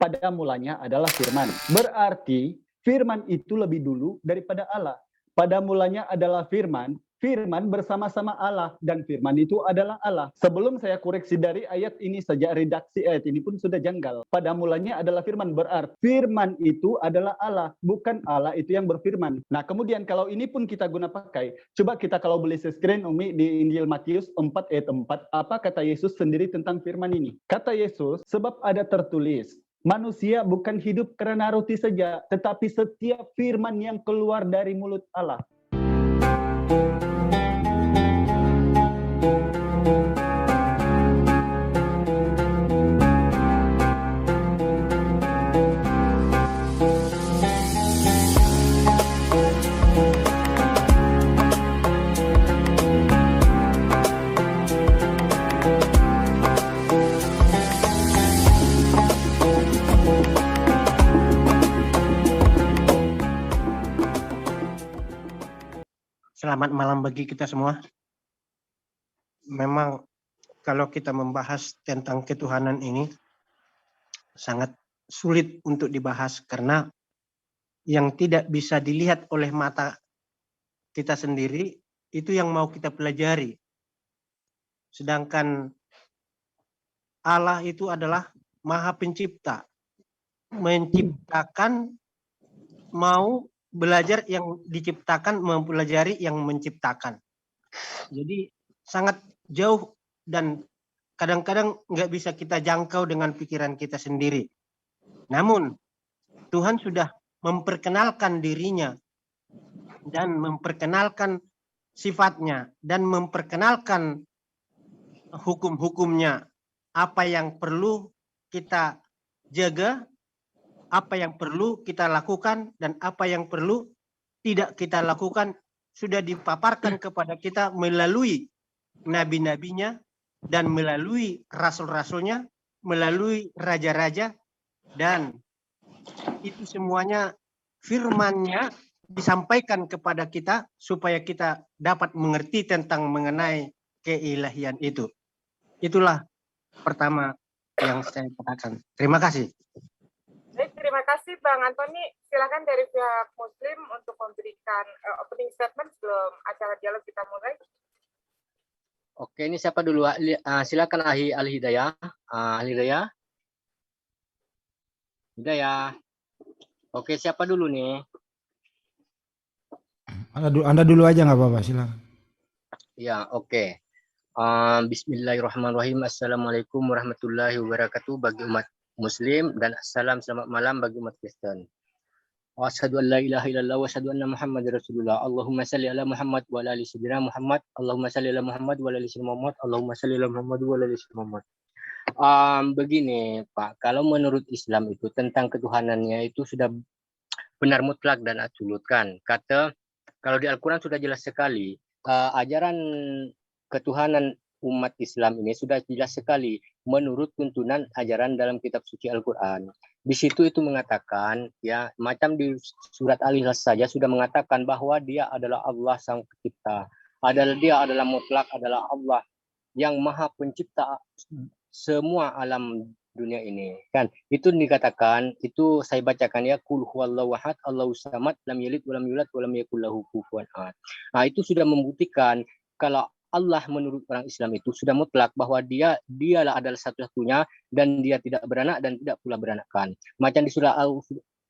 pada mulanya adalah firman. Berarti firman itu lebih dulu daripada Allah. Pada mulanya adalah firman, firman bersama-sama Allah, dan firman itu adalah Allah. Sebelum saya koreksi dari ayat ini, sejak redaksi ayat ini pun sudah janggal. Pada mulanya adalah firman, berarti firman itu adalah Allah, bukan Allah itu yang berfirman. Nah, kemudian kalau ini pun kita guna pakai, coba kita kalau boleh screen Umi di Injil Matius 4 ayat 4, apa kata Yesus sendiri tentang firman ini? Kata Yesus, sebab ada tertulis, manusia bukan hidup karena roti saja, tetapi setiap firman yang keluar dari mulut Allah. Selamat malam bagi kita semua. Memang kalau kita membahas tentang ketuhanan ini sangat sulit untuk dibahas karena yang tidak bisa dilihat oleh mata kita sendiri itu yang mau kita pelajari. Sedangkan Allah itu adalah Maha Pencipta. Menciptakan, mau belajar yang diciptakan, mempelajari yang menciptakan. Jadi sangat jauh dan kadang-kadang nggak bisa kita jangkau dengan pikiran kita sendiri. Namun Tuhan sudah memperkenalkan dirinya dan memperkenalkan sifatnya dan memperkenalkan hukum-hukumnya. Apa yang perlu kita jaga, apa yang perlu kita lakukan, dan apa yang perlu tidak kita lakukan sudah dipaparkan kepada kita melalui nabi-nabinya dan melalui rasul-rasulnya, melalui raja-raja, dan itu semuanya firman-Nya disampaikan kepada kita supaya kita dapat mengerti tentang mengenai keilahian itu. Itulah pertama yang saya katakan. Terima kasih. Baik, terima kasih Bang Antoni. Silakan dari pihak Muslim untuk memberikan opening statement sebelum acara dialog kita mulai. Oke, ini siapa dulu? Silakan Ahli Hidayah. Ahli Hidayah. Hidayah. Oke, siapa dulu nih? Anda dulu aja nggak apa-apa, silakan. Ya, oke. Bismillahirrahmanirrahim. Assalamualaikum warahmatullahi wabarakatuh bagi umat Muslim dan selamat malam bagi umat Kristen. Asyhadu an la ilaha illallah wa asyhadu anna Muhammadar Rasulullah. Allahumma shalli ala Muhammad wa ala ali sayyidina Muhammad. Allahumma shalli ala Muhammad wa ala ali sayyidina Muhammad. Allahumma shalli ala Muhammad wa ala ali sayyidina Muhammad. Begini, Pak, kalau menurut Islam itu tentang ketuhanannya itu sudah benar mutlak dan absolut kan. Kalau di Al-Qur'an sudah jelas sekali, ajaran ketuhanan umat Islam ini sudah jelas sekali menurut tuntunan ajaran dalam kitab suci Al-Qur'an. Di situ itu mengatakan, ya, macam di surat Al-Ikhlas saja sudah mengatakan bahwa dia adalah Allah sang pencipta. Dia adalah mutlak, adalah Allah yang maha pencipta semua alam dunia ini. Kan? Itu dikatakan, itu saya bacakan ya, qul huwallahu ahad, Allahus samad, lam yalid walam yulad walam yakul lahu kufuwan ahad. Nah, itu sudah membuktikan kalau Allah menurut orang Islam itu sudah mutlak bahwa dialah adalah satu-satunya dan dia tidak beranak dan tidak pula beranakkan. Macam di surah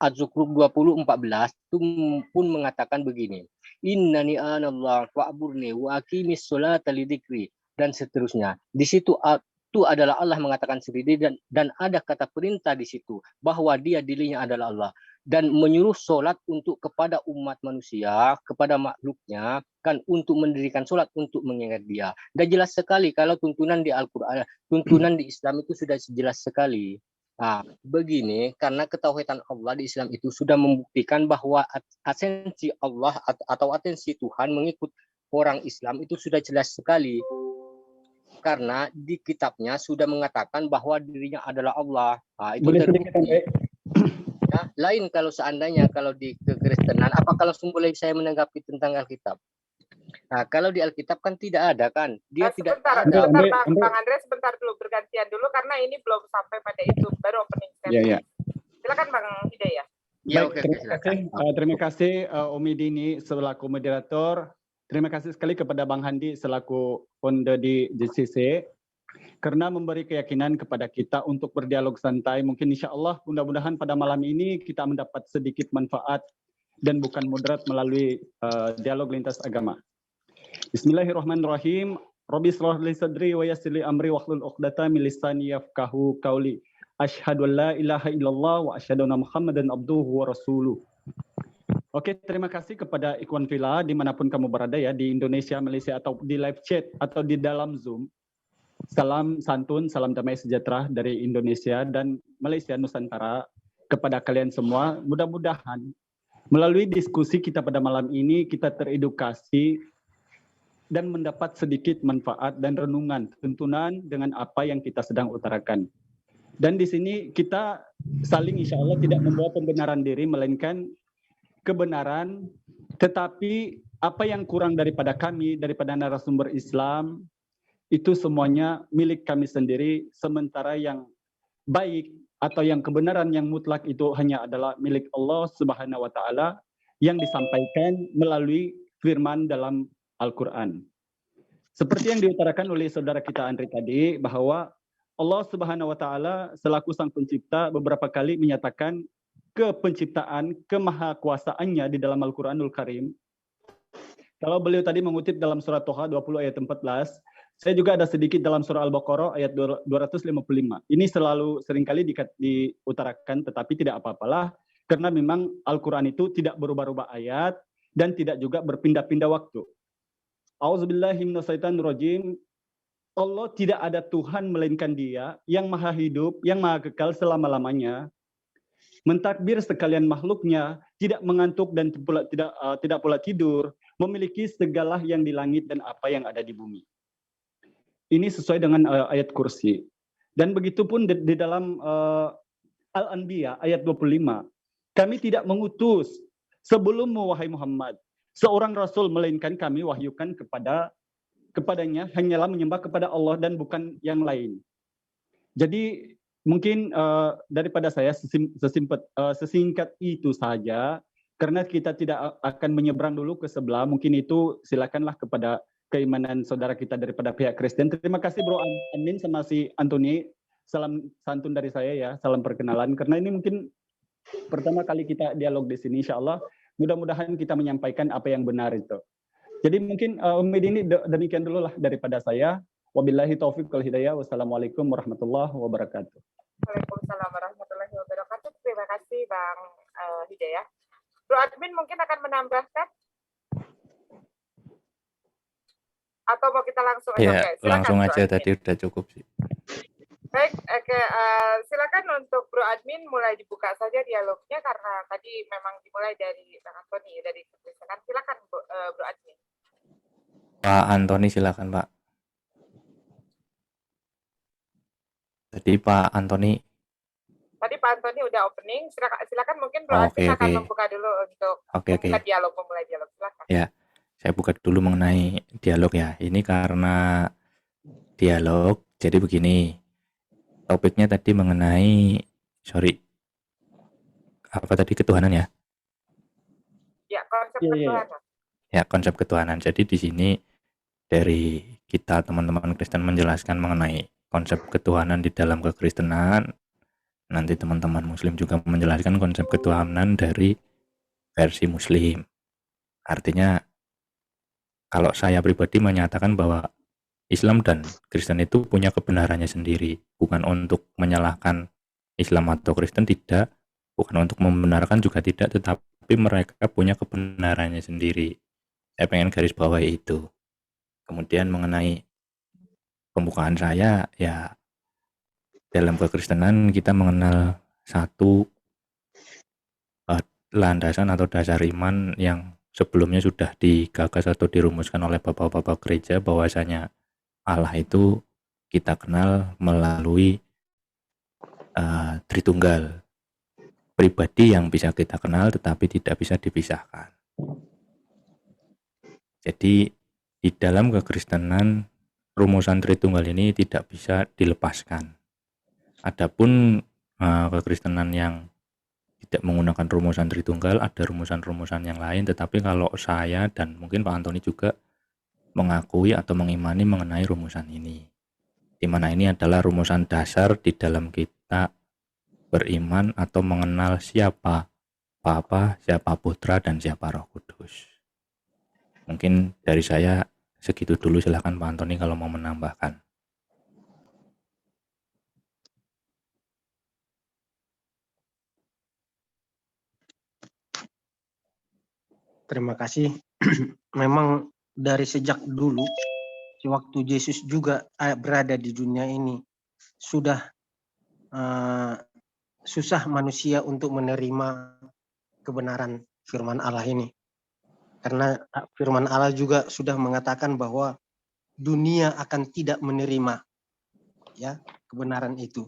Az-Zukhruf 20:14 itu pun mengatakan begini. Innani anallah fa'burni wa aqimis sholata lidzikri dan seterusnya. Di situ itu adalah Allah mengatakan sendiri dan ada kata perintah di situ bahwa dia dirinya adalah Allah dan menyuruh sholat untuk kepada umat manusia, kepada makhluknya, kan, untuk mendirikan sholat untuk mengingat dia. Dan jelas sekali kalau tuntunan di Al-Quran, tuntunan di Islam itu sudah jelas sekali. Nah, begini, karena ketauhidan Allah di Islam itu sudah membuktikan bahwa atensi Allah atau atensi Tuhan mengikut orang Islam itu sudah jelas sekali. Karena di kitabnya sudah mengatakan bahwa dirinya adalah Allah. Nah, itu terbukti. Ya, lain kalau seandainya kalau di kekristenan, apakah langsung boleh saya menanggapi tentang Alkitab? Nah, kalau di Alkitab kan tidak ada kan, dia tidak ada. Bang Andre sebentar dulu, bergantian dulu karena ini belum sampai pada itu, baru opening statement. Ya. Hidayah. Ya, Baik, oke, terima silakan. kasih. Terima kasih Umi Dini selaku moderator. Terima kasih sekali kepada Bang Handi selaku founder di JCC karena memberi keyakinan kepada kita untuk berdialog santai. Mungkin insya Allah mudah-mudahan pada malam ini kita mendapat sedikit manfaat dan bukan mudarat melalui dialog lintas agama. Bismillahirrahmanirrahim. Rabbi shrah li sadri wa yassir li amri wahlul 'uqdatam min lisani yafqahu qauli. Asyhadu an la ilaha illallah wa asyhadu anna Muhammadan abduhu wa rasuluh. Oke, terima kasih kepada Ikhwan Villa dimanapun kamu berada ya, di Indonesia, Malaysia, atau di live chat, atau di dalam Zoom. Salam santun, salam damai sejahtera dari Indonesia dan Malaysia Nusantara kepada kalian semua. Mudah-mudahan melalui diskusi kita pada malam ini, kita teredukasi dan mendapat sedikit manfaat dan renungan, tuntunan dengan apa yang kita sedang utarakan. Dan di sini kita saling insya Allah tidak membawa pembenaran diri, melainkan kebenaran, tetapi apa yang kurang daripada kami, daripada narasumber Islam, itu semuanya milik kami sendiri, sementara yang baik atau yang kebenaran yang mutlak itu hanya adalah milik Allah Subhanahu wa Ta'ala yang disampaikan melalui firman dalam Al-Quran. Seperti yang diutarakan oleh saudara kita Andri tadi, bahwa Allah Subhanahu wa Ta'ala selaku Sang Pencipta beberapa kali menyatakan kepenciptaan, kemahakuasaannya di dalam Al-Quranul Karim. Kalau beliau tadi mengutip dalam surat Toha 20 ayat 14, saya juga ada sedikit dalam surah Al-Baqarah ayat 255. Ini selalu seringkali diutarakan, tetapi tidak apa-apalah, karena memang Al-Quran itu tidak berubah-ubah ayat dan tidak juga berpindah-pindah waktu. A'udzubillahi minasyaitonirrajim. Allah tidak ada Tuhan melainkan Dia yang maha hidup, yang maha kekal selama-lamanya. Mentakbir sekalian makhluknya, tidak mengantuk dan tidak pula tidur, memiliki segala yang di langit dan apa yang ada di bumi. Ini sesuai dengan ayat kursi. Dan begitu pun di dalam Al-Anbiya ayat 25. Kami tidak mengutus sebelummu wahai Muhammad seorang rasul, melainkan kami wahyukan kepadanya hanyalah menyembah kepada Allah dan bukan yang lain. Jadi mungkin daripada saya sesingkat itu saja, karena kita tidak akan menyeberang dulu ke sebelah, mungkin itu silakanlah kepada keimanan saudara kita daripada pihak Kristen. Terima kasih Bro Amin sama si Anthony, salam santun dari saya ya, salam perkenalan, karena ini mungkin pertama kali kita dialog di sini, insya Allah mudah-mudahan kita menyampaikan apa yang benar itu. Jadi mungkin ini demikian dulu lah daripada saya. Wabillahi taufiq wal hidayah. Wassalamualaikum warahmatullahi wabarakatuh. Waalaikumsalam warahmatullahi wabarakatuh. Terima kasih Bang Hidayah. Bro Admin mungkin akan menambahkan? Atau mau kita langsung aja? Ya, Silakan, langsung Bro aja Admin. tadi udah cukup sih. Baik, oke, silakan untuk Bro Admin mulai dibuka saja dialognya karena tadi memang dimulai dari Bang Antoni dari Kekristenan. Silakan Bro Admin. Pak Antoni silakan Pak. Tadi Pak Antoni. Tadi Pak Antoni udah opening, silakan mungkin Bro Admin akan membuka dulu untuk membuka dialog, memulai dialog. Silakan. Ya, saya buka dulu mengenai dialog ya. Ini karena dialog, jadi begini. Topiknya tadi mengenai, apa tadi, ketuhanan ya? Ya, konsep ketuhanan. Ya, konsep ketuhanan. Jadi di sini dari kita teman-teman Kristen menjelaskan mengenai konsep ketuhanan di dalam kekristenan. Nanti teman-teman Muslim juga menjelaskan konsep ketuhanan dari versi Muslim. Artinya, kalau saya pribadi menyatakan bahwa Islam dan Kristen itu punya kebenarannya sendiri, bukan untuk menyalahkan Islam atau Kristen, tidak, bukan untuk membenarkan juga tidak, tetapi mereka punya kebenarannya sendiri. Saya pengen garis bawahi itu. Kemudian mengenai pembukaan saya, ya dalam kekristenan kita mengenal satu landasan atau dasar iman yang sebelumnya sudah digagas atau dirumuskan oleh bapak-bapak gereja, bahwasanya Allah itu kita kenal melalui Tritunggal, pribadi yang bisa kita kenal tetapi tidak bisa dipisahkan. Jadi di dalam kekristenan rumusan Tritunggal ini tidak bisa dilepaskan. Adapun kekristenan yang tidak menggunakan rumusan Tritunggal, ada rumusan-rumusan yang lain, tetapi kalau saya dan mungkin Pak Antoni juga mengakui atau mengimani mengenai rumusan ini, di mana ini adalah rumusan dasar di dalam kita beriman atau mengenal siapa Bapa, siapa Putra, dan siapa Roh Kudus. Mungkin dari saya segitu dulu, silakan Pak Antoni kalau mau menambahkan. Terima kasih. Memang dari sejak dulu, waktu Yesus juga berada di dunia ini, sudah susah manusia untuk menerima kebenaran firman Allah ini. Karena firman Allah juga sudah mengatakan bahwa dunia akan tidak menerima ya kebenaran itu.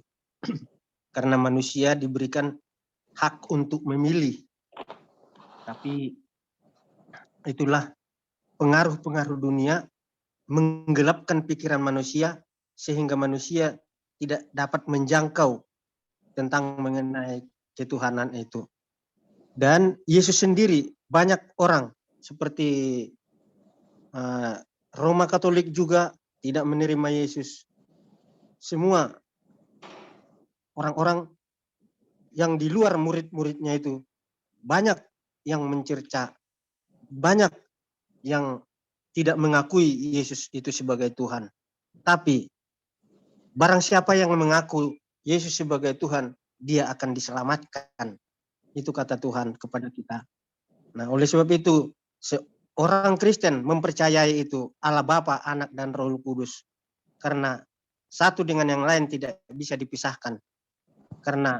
Karena manusia diberikan hak untuk memilih. Tapi itulah pengaruh-pengaruh dunia menggelapkan pikiran manusia sehingga manusia tidak dapat menjangkau tentang mengenai ketuhanan itu. Dan Yesus sendiri, banyak orang seperti Roma Katolik juga tidak menerima Yesus. Semua orang-orang yang di luar murid-muridnya itu banyak yang mencerca, banyak yang tidak mengakui Yesus itu sebagai Tuhan. Tapi barang siapa yang mengaku Yesus sebagai Tuhan, dia akan diselamatkan. Itu kata Tuhan kepada kita. Nah, oleh sebab itu, seorang Kristen mempercayai itu Allah Bapa, Anak, dan Roh Kudus. Karena satu dengan yang lain tidak bisa dipisahkan. Karena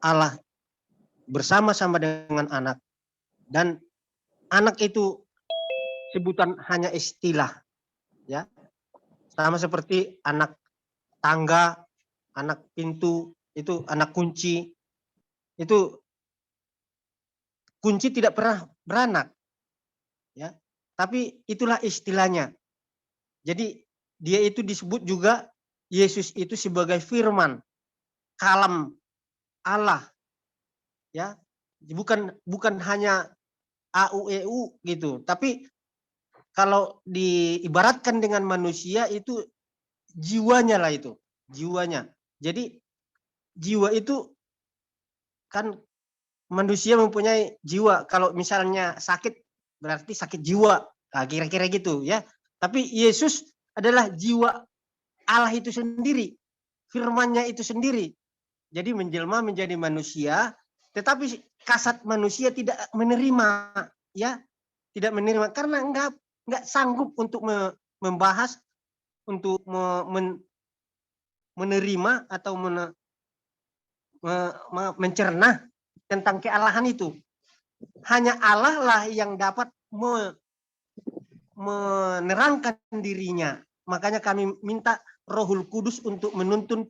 Allah bersama-sama dengan Anak. Dan Anak itu sebutan hanya istilah. Ya, sama seperti anak tangga, anak pintu, itu anak kunci. Itu kunci tidak pernah beranak. Ya, tapi itulah istilahnya. Jadi dia itu disebut juga Yesus itu sebagai firman, kalam Allah. Ya, bukan hanya AUEU gitu, tapi kalau diibaratkan dengan manusia itu jiwanya lah itu, jiwanya. Jadi jiwa itu kan manusia mempunyai jiwa. Kalau misalnya sakit berarti sakit jiwa. Nah, kira-kira gitu ya. Tapi Yesus adalah jiwa Allah itu sendiri. Firman-Nya itu sendiri. Jadi menjelma menjadi manusia, tetapi kasat manusia tidak menerima, ya. Tidak menerima karena enggak sanggup untuk membahas, untuk menerima atau mencerna tentang kealahan itu. Hanya Allah lah yang dapat menerangkan dirinya. Makanya kami minta Rohul Kudus untuk menuntun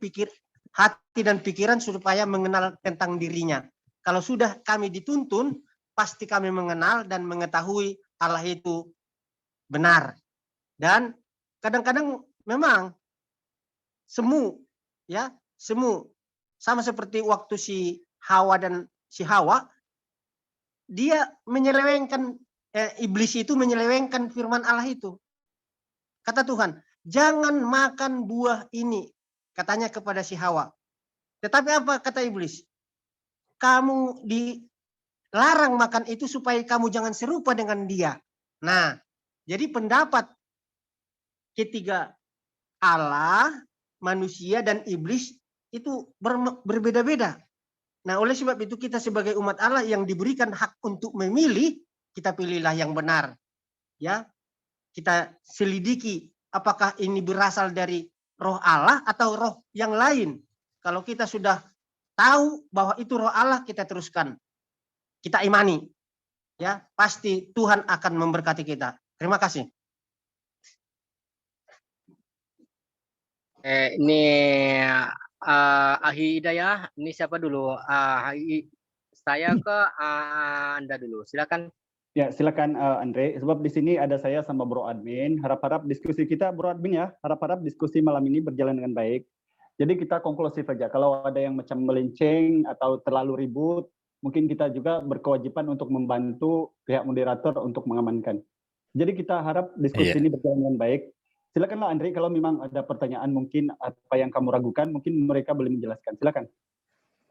hati dan pikiran supaya mengenal tentang dirinya. Kalau sudah kami dituntun, pasti kami mengenal dan mengetahui Allah itu benar. Dan kadang-kadang memang semu, ya, semu. Sama seperti waktu si Hawa, dia menyelewengkan, iblis itu menyelewengkan firman Allah itu. Kata Tuhan, jangan makan buah ini, katanya kepada si Hawa. Tetapi apa kata iblis? Kamu dilarang makan itu supaya kamu jangan serupa dengan dia. Nah, jadi pendapat ketiga Allah, manusia, dan iblis itu berbeda-beda. Nah, oleh sebab itu kita sebagai umat Allah yang diberikan hak untuk memilih, kita pilihlah yang benar. Ya, kita selidiki apakah ini berasal dari roh Allah atau roh yang lain. Kalau kita sudah tahu bahwa itu roh Allah, kita teruskan. Kita imani. Ya, pasti Tuhan akan memberkati kita. Terima kasih. Ini Ahi Hidayah, ini siapa dulu? Saya ke Anda dulu. Silakan. Ya, silakan Andre. Sebab di sini ada saya sama Bro Admin. Harap-harap diskusi kita, Bro Admin ya. Harap-harap diskusi malam ini berjalan dengan baik. Jadi kita konklusif aja. Kalau ada yang macam melenceng atau terlalu ribut, mungkin kita juga berkewajiban untuk membantu pihak moderator untuk mengamankan. Jadi kita harap diskusi Iya. ini berjalan dengan baik. Silakanlah Andri, kalau memang ada pertanyaan mungkin apa yang kamu ragukan, mungkin mereka boleh menjelaskan. Silakan.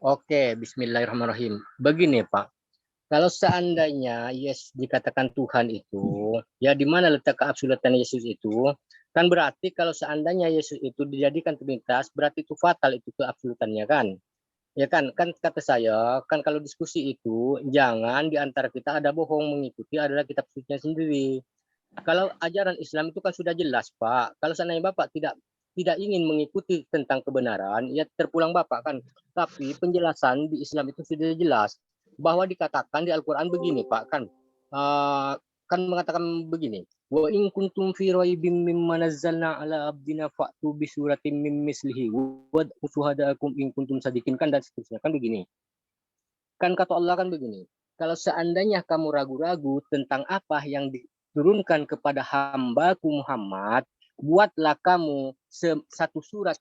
Oke, bismillahirrahmanirrahim. Begini Pak, kalau seandainya Yesus dikatakan Tuhan itu, ya di mana letak keabsolutan Yesus itu? Kan berarti kalau seandainya Yesus itu dijadikan Trinitas, berarti itu fatal itu keabsolutannya kan? Ya kan kata saya, kan kalau diskusi itu jangan di antara kita ada bohong, mengikuti adalah kitab sucinya sendiri. Kalau ajaran Islam itu kan sudah jelas, Pak. Kalau seandainya Bapak tidak ingin mengikuti tentang kebenaran, ya terpulang Bapak kan. Tapi penjelasan di Islam itu sudah jelas bahwa dikatakan di Al-Qur'an begini, Pak, kan. Kan mengatakan begini, wa in kuntum fi raibin mimma nazzalna ala abdina fa'tu bi suratin mim mislihi wa syuhadaakum in kuntum sadiqin, kan dan seterusnya kan begini. Kan kata Allah kan begini, kalau seandainya kamu ragu-ragu tentang apa yang diturunkan kepada hambaku Muhammad, buatlah kamu satu surat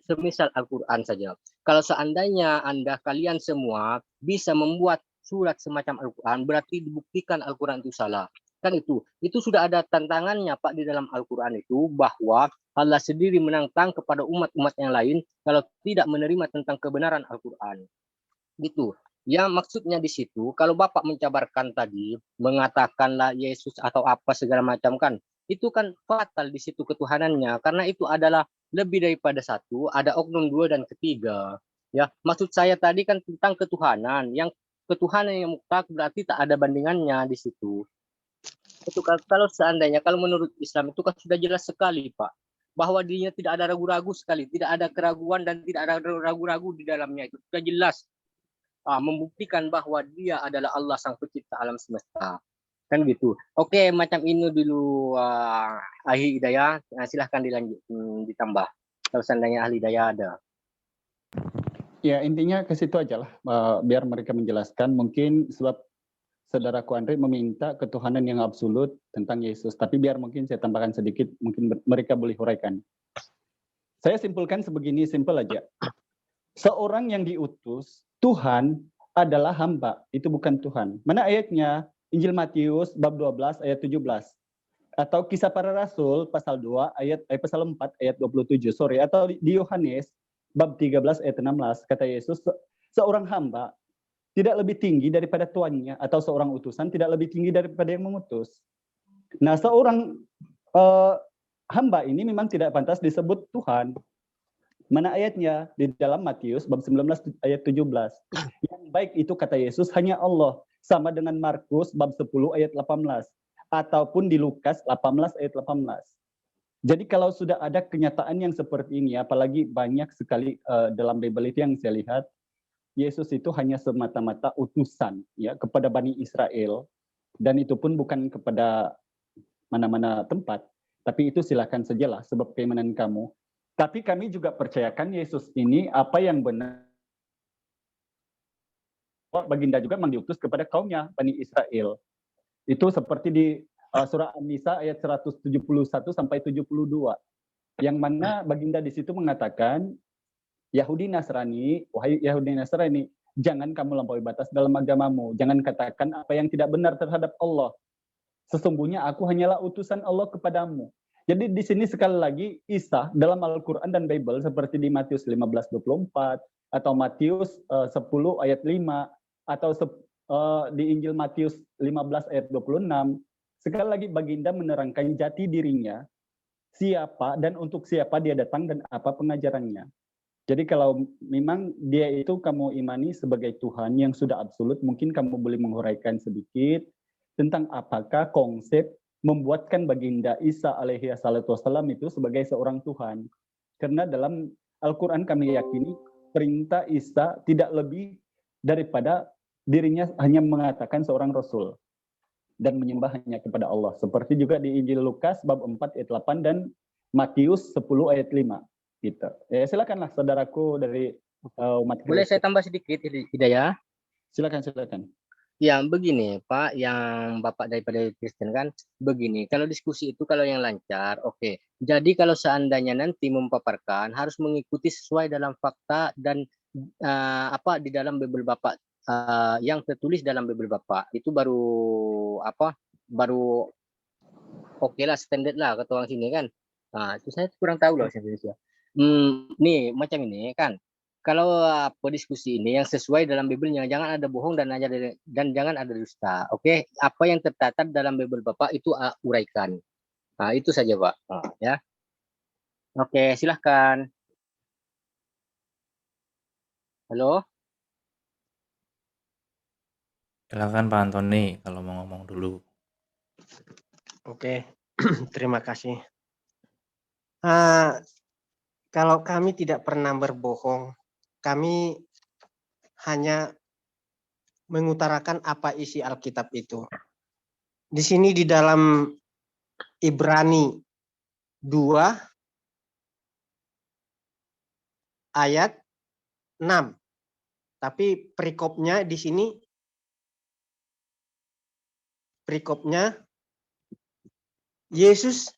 semisal Al-Qur'an saja. Kalau seandainya kalian semua bisa membuat surat semacam Al-Qur'an, berarti dibuktikan Al-Qur'an itu salah. Kan itu sudah ada tantangannya Pak di dalam Al-Qur'an itu, bahwa Allah sendiri menantang kepada umat-umat yang lain kalau tidak menerima tentang kebenaran Al-Qur'an. Gitu. Ya maksudnya di situ, kalau Bapak mencabarkan tadi, mengatakanlah Yesus atau apa segala macam kan, itu kan fatal di situ ketuhanannya, karena itu adalah lebih daripada satu, ada oknum dua dan ketiga. Ya, maksud saya tadi kan tentang ketuhanan, yang ketuhanan yang mutlak berarti tak ada bandingannya di situ. Itu kalau seandainya, kalau menurut Islam itu kan sudah jelas sekali Pak, bahwa dirinya tidak ada ragu-ragu sekali, tidak ada keraguan dan tidak ada ragu-ragu di dalamnya, itu sudah jelas. Membuktikan bahwa dia adalah Allah sang pencipta alam semesta, kan gitu. Oke, macam ini dulu ahli hidayah, silahkan dilanjut ditambah kalau seandainya ahli hidayah ada. Ya intinya ke situ aja lah, biar mereka menjelaskan. Mungkin sebab saudaraku Andre meminta ketuhanan yang absolut tentang Yesus, tapi biar mungkin saya tambahkan sedikit, mungkin mereka boleh huraikan. Saya simpulkan sebegini, simpel aja. Seorang yang diutus, Tuhan adalah hamba, itu bukan Tuhan. Mana ayatnya? Injil Matius bab 12 ayat 17. Atau Kisah Para Rasul pasal 2 pasal 4 ayat 27. Atau di Yohanes bab 13 ayat 16 kata Yesus, seorang hamba tidak lebih tinggi daripada tuannya, atau seorang utusan tidak lebih tinggi daripada yang mengutus. Nah, seorang hamba ini memang tidak pantas disebut Tuhan. Mana ayatnya? Di dalam Matius bab 19 ayat 17. Yang baik itu kata Yesus hanya Allah, sama dengan Markus bab 10 ayat 18 ataupun di Lukas 18 ayat 18. Jadi kalau sudah ada kenyataan yang seperti ini, apalagi banyak sekali dalam Bible itu yang saya lihat, Yesus itu hanya semata-mata utusan ya kepada Bani Israel, dan itu pun bukan kepada mana-mana tempat, tapi itu silakan sajalah sebab keimanan kamu. Tapi kami juga percayakan Yesus ini apa yang benar. Baginda juga memang diutus kepada kaumnya, Bani Israel. Itu seperti di surah An-Nisa ayat 171 sampai 72. Yang mana baginda di situ mengatakan, Yahudi Nasrani, wahai Yahudi Nasrani, jangan kamu lampaui batas dalam agamamu. Jangan katakan apa yang tidak benar terhadap Allah. Sesungguhnya aku hanyalah utusan Allah kepadamu. Jadi di sini sekali lagi Isa dalam Al-Quran dan Bible seperti di Matius 15:24 atau Matius 10 ayat 5 atau di Injil Matius 15 ayat 26, sekali lagi baginda menerangkan jati dirinya, siapa dan untuk siapa dia datang dan apa pengajarannya. Jadi kalau memang dia itu kamu imani sebagai Tuhan yang sudah absolut, mungkin kamu boleh menguraikan sedikit tentang apakah konsep membuatkan baginda Isa alaihi salatu wassalam itu sebagai seorang Tuhan. Karena dalam Al-Quran kami yakini perintah Isa tidak lebih daripada dirinya hanya mengatakan seorang Rasul dan menyembah hanya kepada Allah. Seperti juga di Injil Lukas bab 4 ayat 8 dan Matius 10 ayat 5. Gitu. Ya, silakanlah saudaraku dari umat Kristen. Boleh saya tambah sedikit hidayah? Silakan. Ya begini Pak, yang Bapak daripada Kristen kan begini, kalau diskusi itu kalau yang lancar, oke. Jadi kalau seandainya nanti memaparkan harus mengikuti sesuai dalam fakta dan apa di dalam Bible Bapak yang tertulis dalam Bible Bapak itu baru oke lah, standar lah kata orang sini kan. Itu saya kurang tahu loh bahasa Indonesia. Nih macam ini kan. Kalau diskusi ini yang sesuai dalam Bible-nya, jangan ada bohong dan jangan ada dusta. Oke, apa yang tercatat dalam Bible Bapak itu uraikan. Itu saja Pak. Ya. Oke, silahkan. Halo. Silakan Pak Antoni kalau mau ngomong dulu. Oke, terima kasih. Kalau kami tidak pernah berbohong, kami hanya mengutarakan apa isi Alkitab itu. Di sini di dalam Ibrani 2 ayat 6. Tapi perikopnya di sini Yesus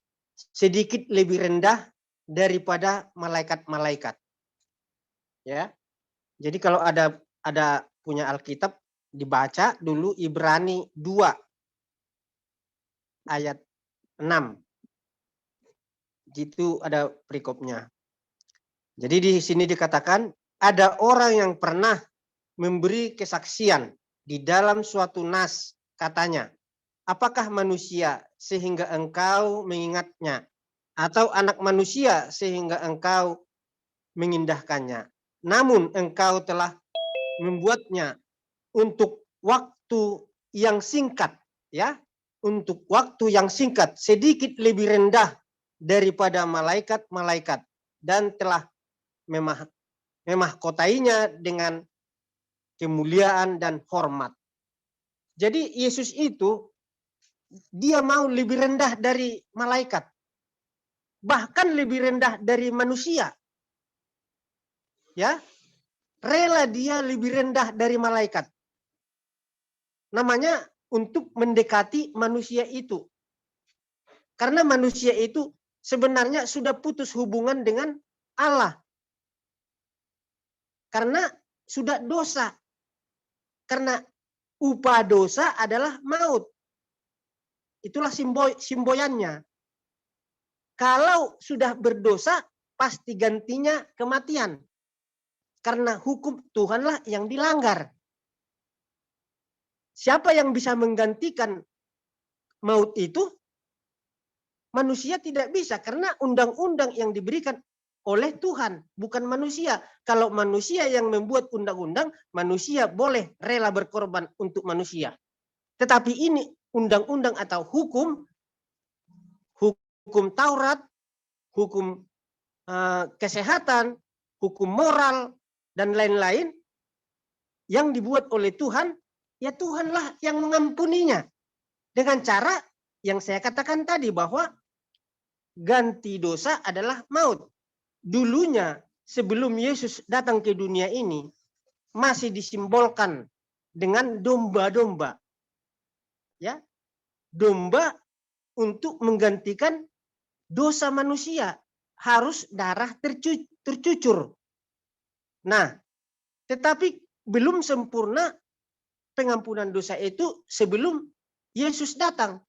sedikit lebih rendah daripada malaikat-malaikat. Ya. Jadi kalau ada punya Alkitab, dibaca dulu Ibrani 2 ayat 6. Gitu ada perikopnya. Jadi di sini dikatakan ada orang yang pernah memberi kesaksian di dalam suatu nas, katanya, apakah manusia sehingga engkau mengingatnya, atau anak manusia sehingga engkau mengindahkannya. Namun engkau telah membuatnya untuk waktu yang singkat, ya, untuk waktu yang singkat, sedikit lebih rendah daripada malaikat-malaikat, dan telah memahkotainya dengan kemuliaan dan hormat. Jadi Yesus itu dia mau lebih rendah dari malaikat, bahkan lebih rendah dari manusia. Ya, rela dia lebih rendah dari malaikat. Namanya untuk mendekati manusia itu. Karena manusia itu sebenarnya sudah putus hubungan dengan Allah. Karena sudah dosa. Karena upah dosa adalah maut. Itulah simboyannya. Kalau sudah berdosa, pasti gantinya kematian. Karena hukum Tuhanlah yang dilanggar. Siapa yang bisa menggantikan maut itu? Manusia tidak bisa, karena undang-undang yang diberikan oleh Tuhan, bukan manusia. Kalau manusia yang membuat undang-undang, manusia boleh rela berkorban untuk manusia. Tetapi ini undang-undang atau hukum Taurat, hukum kesehatan, hukum moral, dan lain-lain yang dibuat oleh Tuhan, ya Tuhanlah yang mengampuninya. Dengan cara yang saya katakan tadi, bahwa ganti dosa adalah maut. Dulunya sebelum Yesus datang ke dunia ini, masih disimbolkan dengan domba-domba. Ya, domba untuk menggantikan dosa manusia, harus darah tercucur. Nah, tetapi belum sempurna pengampunan dosa itu sebelum Yesus datang.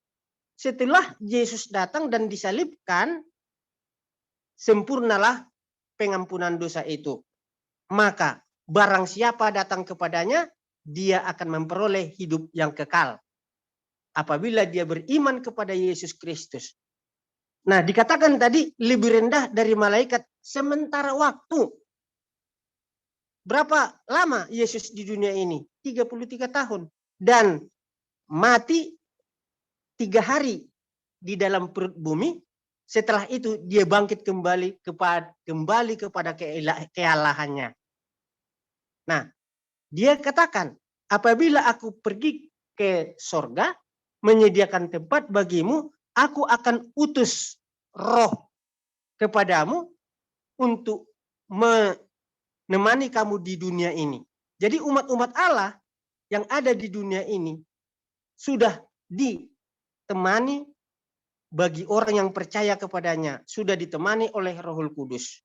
Setelah Yesus datang dan disalibkan, sempurnalah pengampunan dosa itu. Maka barang siapa datang kepadanya, dia akan memperoleh hidup yang kekal. Apabila dia beriman kepada Yesus Kristus. Nah, dikatakan tadi lebih rendah dari malaikat sementara waktu. Berapa lama Yesus di dunia ini? 33 tahun. Dan mati 3 hari di dalam perut bumi. Setelah itu dia bangkit kembali kepada kealahannya. Nah, dia katakan, apabila aku pergi ke sorga, menyediakan tempat bagimu, aku akan utus roh kepadamu untuk menemani kamu di dunia ini. Jadi umat-umat Allah yang ada di dunia ini sudah ditemani, bagi orang yang percaya kepadanya, sudah ditemani oleh Rohul Kudus.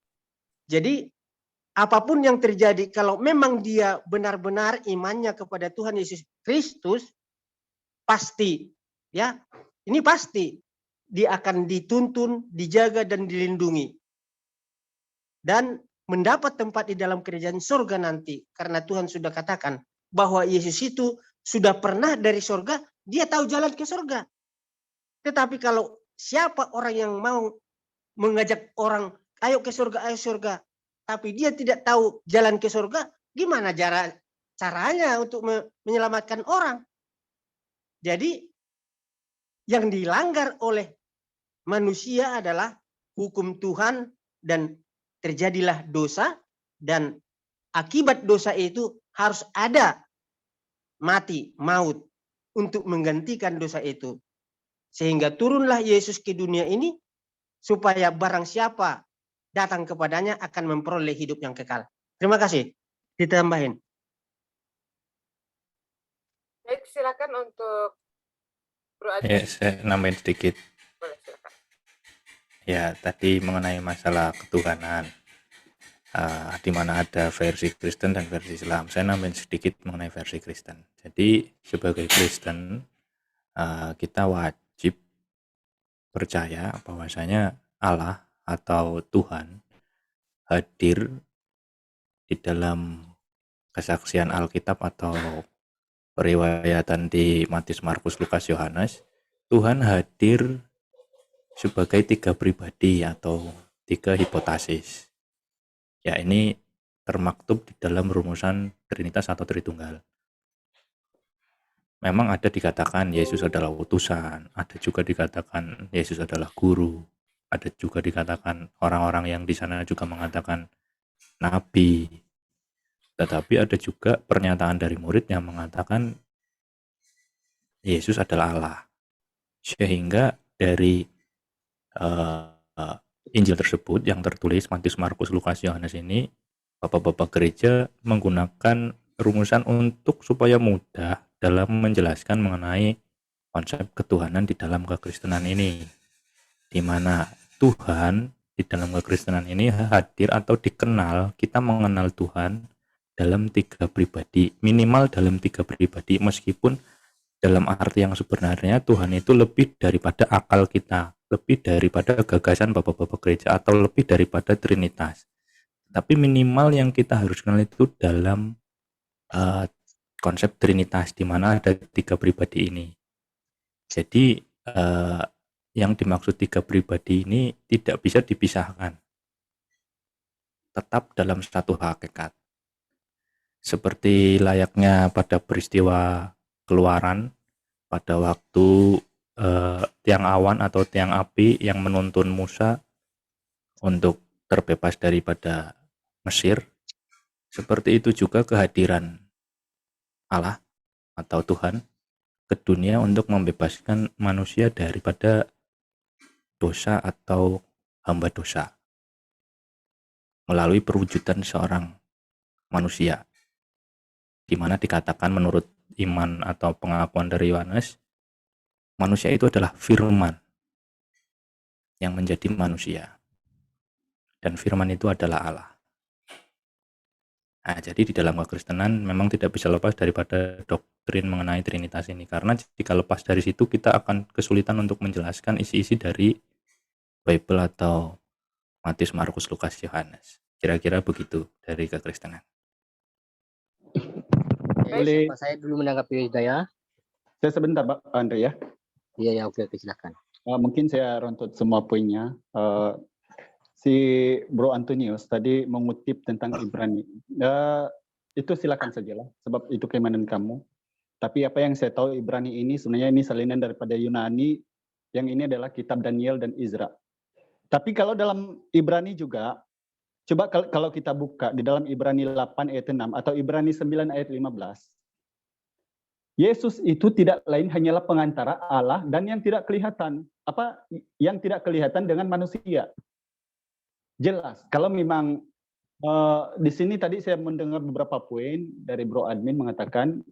Jadi apapun yang terjadi, kalau memang dia benar-benar imannya kepada Tuhan Yesus Kristus, pasti, ya, ini pasti dia akan dituntun, dijaga dan dilindungi, dan mendapat tempat di dalam kerajaan surga nanti, karena Tuhan sudah katakan bahwa Yesus itu sudah pernah dari surga, dia tahu jalan ke surga. Tetapi kalau siapa orang yang mau mengajak orang, ayo ke surga, tapi dia tidak tahu jalan ke surga, gimana caranya untuk menyelamatkan orang? Jadi yang dilanggar oleh manusia adalah hukum Tuhan, dan terjadilah dosa, dan akibat dosa itu harus ada mati, maut, untuk menggantikan dosa itu. Sehingga turunlah Yesus ke dunia ini supaya barang siapa datang kepadanya akan memperoleh hidup yang kekal. Terima kasih. Ditambahin. Baik, silakan untuk Bro Admin. Ya, saya nambahin sedikit. Boleh, silakan. Ya, tadi mengenai masalah ketuhanan, di mana ada versi Kristen dan versi Islam. Saya nambahin sedikit mengenai versi Kristen. Jadi sebagai Kristen, kita wajib percaya bahwasanya Allah atau Tuhan hadir di dalam kesaksian Alkitab atau periwayatan di Matius, Markus, Lukas, Yohanes. Tuhan hadir sebagai 3 pribadi atau 3 hipotesis. Ya, ini termaktub di dalam rumusan Trinitas atau Tritunggal. Memang ada dikatakan Yesus adalah utusan, ada juga dikatakan Yesus adalah guru, ada juga dikatakan orang-orang yang di sana juga mengatakan nabi. Tetapi ada juga pernyataan dari murid yang mengatakan Yesus adalah Allah. Sehingga dari Injil tersebut yang tertulis Matius, Markus, Lukas, Yohanes ini, bapak-bapak gereja menggunakan rumusan untuk supaya mudah dalam menjelaskan mengenai konsep ketuhanan di dalam kekristenan ini, di mana Tuhan di dalam kekristenan ini hadir atau dikenal, kita mengenal Tuhan dalam 3 pribadi, minimal dalam 3 pribadi, meskipun dalam arti yang sebenarnya Tuhan itu lebih daripada akal kita, lebih daripada gagasan bapak-bapak gereja, atau lebih daripada Trinitas. Tapi minimal yang kita harus kenal itu dalam konsep Trinitas, di mana ada 3 pribadi ini. Jadi yang dimaksud 3 pribadi ini tidak bisa dipisahkan, tetap dalam satu hakikat. Seperti layaknya pada peristiwa Keluaran, pada waktu tiang awan atau tiang api yang menuntun Musa untuk terbebas daripada Mesir, seperti itu juga kehadiran Allah atau Tuhan ke dunia untuk membebaskan manusia daripada dosa atau hamba dosa melalui perwujudan seorang manusia, di mana dikatakan menurut iman atau pengakuan dari Yohanes, manusia itu adalah firman yang menjadi manusia, dan firman itu adalah Allah. Nah, jadi di dalam kekristenan memang tidak bisa lepas daripada doktrin mengenai Trinitas ini, karena jika lepas dari situ kita akan kesulitan untuk menjelaskan isi-isi dari Bible atau Matius, Markus, Lukas, Yohanes. Kira-kira begitu dari kekristenan. Boleh. Siapa saya dulu menanggapi Hidayah? Saya sebentar, Pak Andre ya. Iya, oke, silakan. Mungkin saya runtut semua poinnya. Si Bro Antonius tadi mengutip tentang Ibrani. Itu silakan sajalah, sebab itu keimanan kamu. Tapi apa yang saya tahu, Ibrani ini sebenarnya ini salinan daripada Yunani, yang ini adalah kitab Daniel dan Izra. Tapi kalau dalam Ibrani juga, coba kalau kita buka di dalam Ibrani 8 ayat 6 atau Ibrani 9 ayat 15. Yesus itu tidak lain hanyalah pengantara Allah dan yang tidak kelihatan. Apa yang tidak kelihatan dengan manusia. Jelas, kalau memang di sini tadi saya mendengar beberapa poin dari Bro Admin mengatakan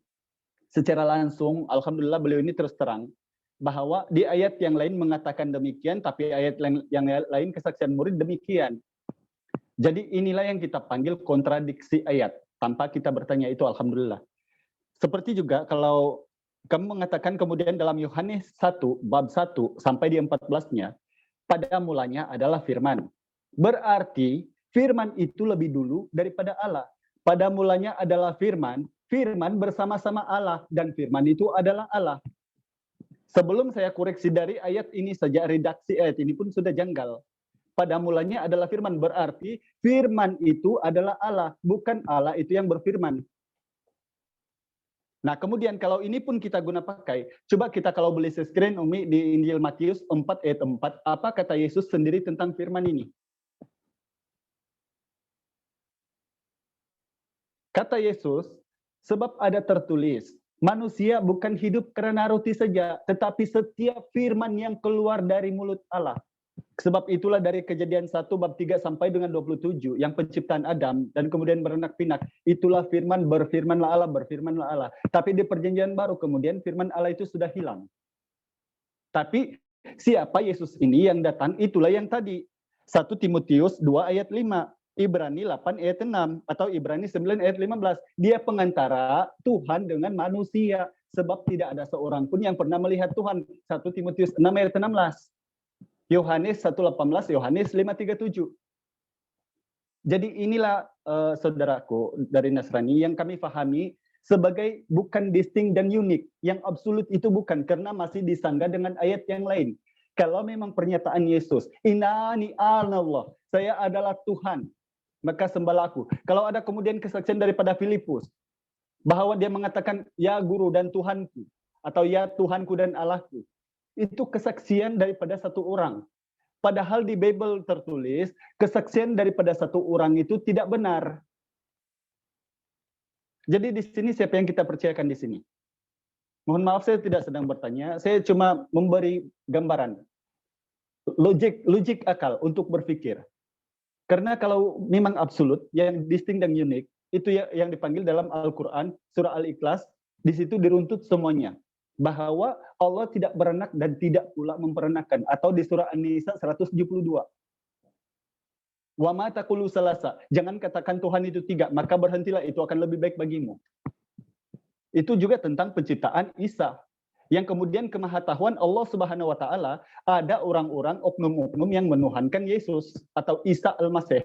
secara langsung, alhamdulillah beliau ini terus terang bahwa di ayat yang lain mengatakan demikian, tapi ayat yang lain kesaksian murid demikian. Jadi inilah yang kita panggil kontradiksi ayat. Tanpa kita bertanya itu alhamdulillah. Seperti juga kalau kamu mengatakan kemudian dalam Yohanes 1 bab 1 sampai di 14-nya, pada mulanya adalah firman. Berarti firman itu lebih dulu daripada Allah. Pada mulanya adalah firman, firman bersama-sama Allah, dan firman itu adalah Allah. Sebelum saya koreksi dari ayat ini saja, redaksi ayat ini pun sudah janggal. Pada mulanya adalah firman, berarti firman itu adalah Allah, bukan Allah itu yang berfirman. Nah, kemudian kalau ini pun kita guna pakai, coba kita kalau boleh screen Umi di Injil Matius 4 ayat 4, apa kata Yesus sendiri tentang firman ini? Kata Yesus, sebab ada tertulis, manusia bukan hidup karena roti saja, tetapi setiap firman yang keluar dari mulut Allah. Sebab itulah dari Kejadian 1 bab 3 sampai dengan 27 yang penciptaan Adam dan kemudian beranak pinak, itulah firman, berfirmanlah Allah, berfirmanlah Allah. Tapi di perjanjian baru kemudian firman Allah itu sudah hilang. Tapi siapa Yesus ini yang datang, itulah yang tadi 1 Timotius 2 ayat 5, Ibrani 8 ayat 6 atau Ibrani 9 ayat 15. Dia pengantara Tuhan dengan manusia, sebab tidak ada seorang pun yang pernah melihat Tuhan. 1 Timotius 6 ayat 16. Yohanes 1:18, Yohanes 5:37. Jadi inilah saudaraku dari Nasrani yang kami pahami sebagai bukan distinct dan unik. Yang absolut itu bukan, karena masih disanggah dengan ayat yang lain. Kalau memang pernyataan Yesus, Inani Allah, saya adalah Tuhan, maka sembahlah aku. Kalau ada kemudian kesaksian daripada Filipus, bahwa dia mengatakan, ya guru dan Tuhanku, atau ya Tuhanku dan Allahku, itu kesaksian daripada satu orang. Padahal di Bible tertulis, kesaksian daripada satu orang itu tidak benar. Jadi di sini siapa yang kita percayakan di sini? Mohon maaf, saya tidak sedang bertanya, saya cuma memberi gambaran. Logik akal untuk berpikir. Karena kalau memang absolut, yang distinct dan unik, itu yang dipanggil dalam Al-Quran, surah Al-Ikhlas, di situ diruntut semuanya. Bahwa Allah tidak beranak dan tidak pula memperanakan, atau di surah An-Nisa 172. Wa ma taqulu salasa, jangan katakan Tuhan itu tiga, maka berhentilah, itu akan lebih baik bagimu. Itu juga tentang penciptaan Isa. Yang kemudian kemahatauan Allah Subhanahu wa taala, ada orang-orang oknum-oknum yang menuhankan Yesus atau Isa Al-Masih.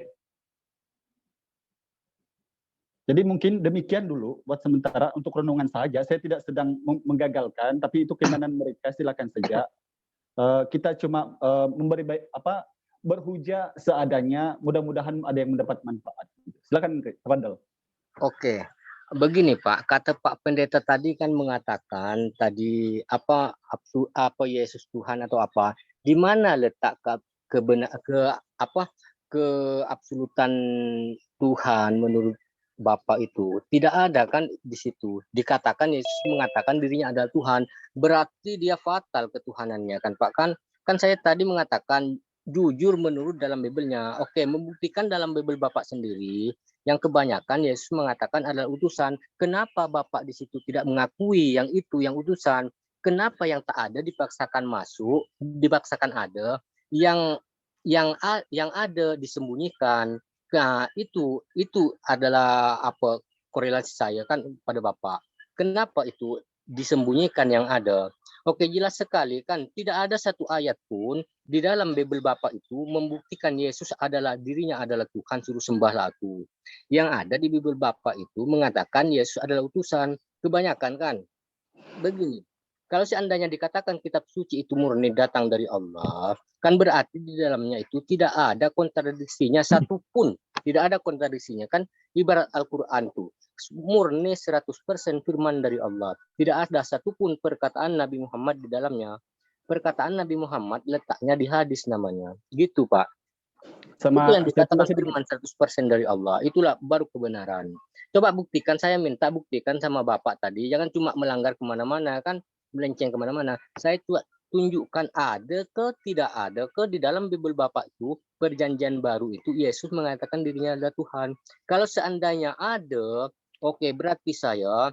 Jadi mungkin demikian dulu buat sementara untuk renungan saja. Saya tidak sedang menggagalkan, tapi itu keinginan mereka, silakan saja. Kita cuma memberi berhujah seadanya. Mudah-mudahan ada yang mendapat manfaat. Silakan, Fadal. Oke, begini Pak, kata Pak Pendeta tadi kan mengatakan tadi apa Yesus Tuhan atau apa? Di mana letak keabsolutan Tuhan menurut Bapak itu? Tidak ada kan di situ. Dikatakan Yesus mengatakan dirinya adalah Tuhan, berarti dia fatal ketuhanannya kan Pak? Kan saya tadi mengatakan jujur menurut dalam Bible-nya. Oke, membuktikan dalam Bible Bapak sendiri yang kebanyakan Yesus mengatakan adalah utusan. Kenapa Bapak di situ tidak mengakui yang itu yang utusan? Kenapa yang tak ada dipaksakan masuk, dipaksakan ada, yang ada disembunyikan? Nah, itu adalah apa korelasi saya kan pada Bapak. Kenapa itu disembunyikan yang ada? Oke, jelas sekali kan tidak ada satu ayat pun di dalam Bible Bapak itu membuktikan Yesus adalah dirinya adalah Tuhan, suruh sembahlah aku. Yang ada di Bible Bapak itu mengatakan Yesus adalah utusan. Kebanyakan kan begini. Kalau seandainya dikatakan kitab suci itu murni datang dari Allah, kan berarti di dalamnya itu tidak ada kontradiksinya satupun. Tidak ada kontradiksinya kan, ibarat Al-Quran itu murni 100% firman dari Allah. Tidak ada satupun perkataan Nabi Muhammad di dalamnya. Perkataan Nabi Muhammad letaknya di hadis namanya. Gitu Pak. Sama itu yang dikatakan firman 100% dari Allah. Itulah baru kebenaran. Coba buktikan, saya minta buktikan sama Bapak tadi. Jangan cuma melanggar kemana-mana kan, melenceng kemana-mana. Saya tunjukkan ada ke tidak ada ke di dalam Bible Bapak itu perjanjian baru itu Yesus mengatakan dirinya adalah Tuhan. Kalau seandainya ada, oke, berarti saya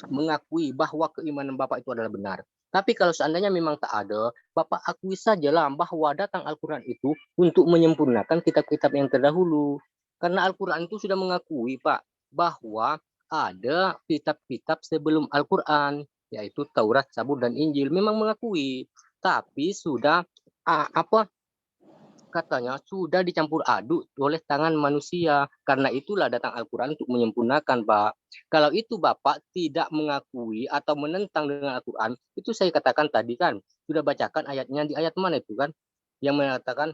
mengakui bahwa keimanan Bapak itu adalah benar. Tapi kalau seandainya memang tak ada, Bapak akui sajalah bahwa datang Al-Quran itu untuk menyempurnakan kitab-kitab yang terdahulu. Karena Al-Quran itu sudah mengakui, Pak, bahwa ada kitab-kitab sebelum Al-Quran, yaitu Taurat, Zabur, dan Injil. Memang mengakui, tapi sudah katanya sudah dicampur aduk oleh tangan manusia. Karena itulah datang Al-Quran untuk menyempurnakan, Pak. Kalau itu Bapak tidak mengakui atau menentang dengan Al-Quran, itu saya katakan tadi kan, sudah bacakan ayatnya di ayat mana itu kan, yang mengatakan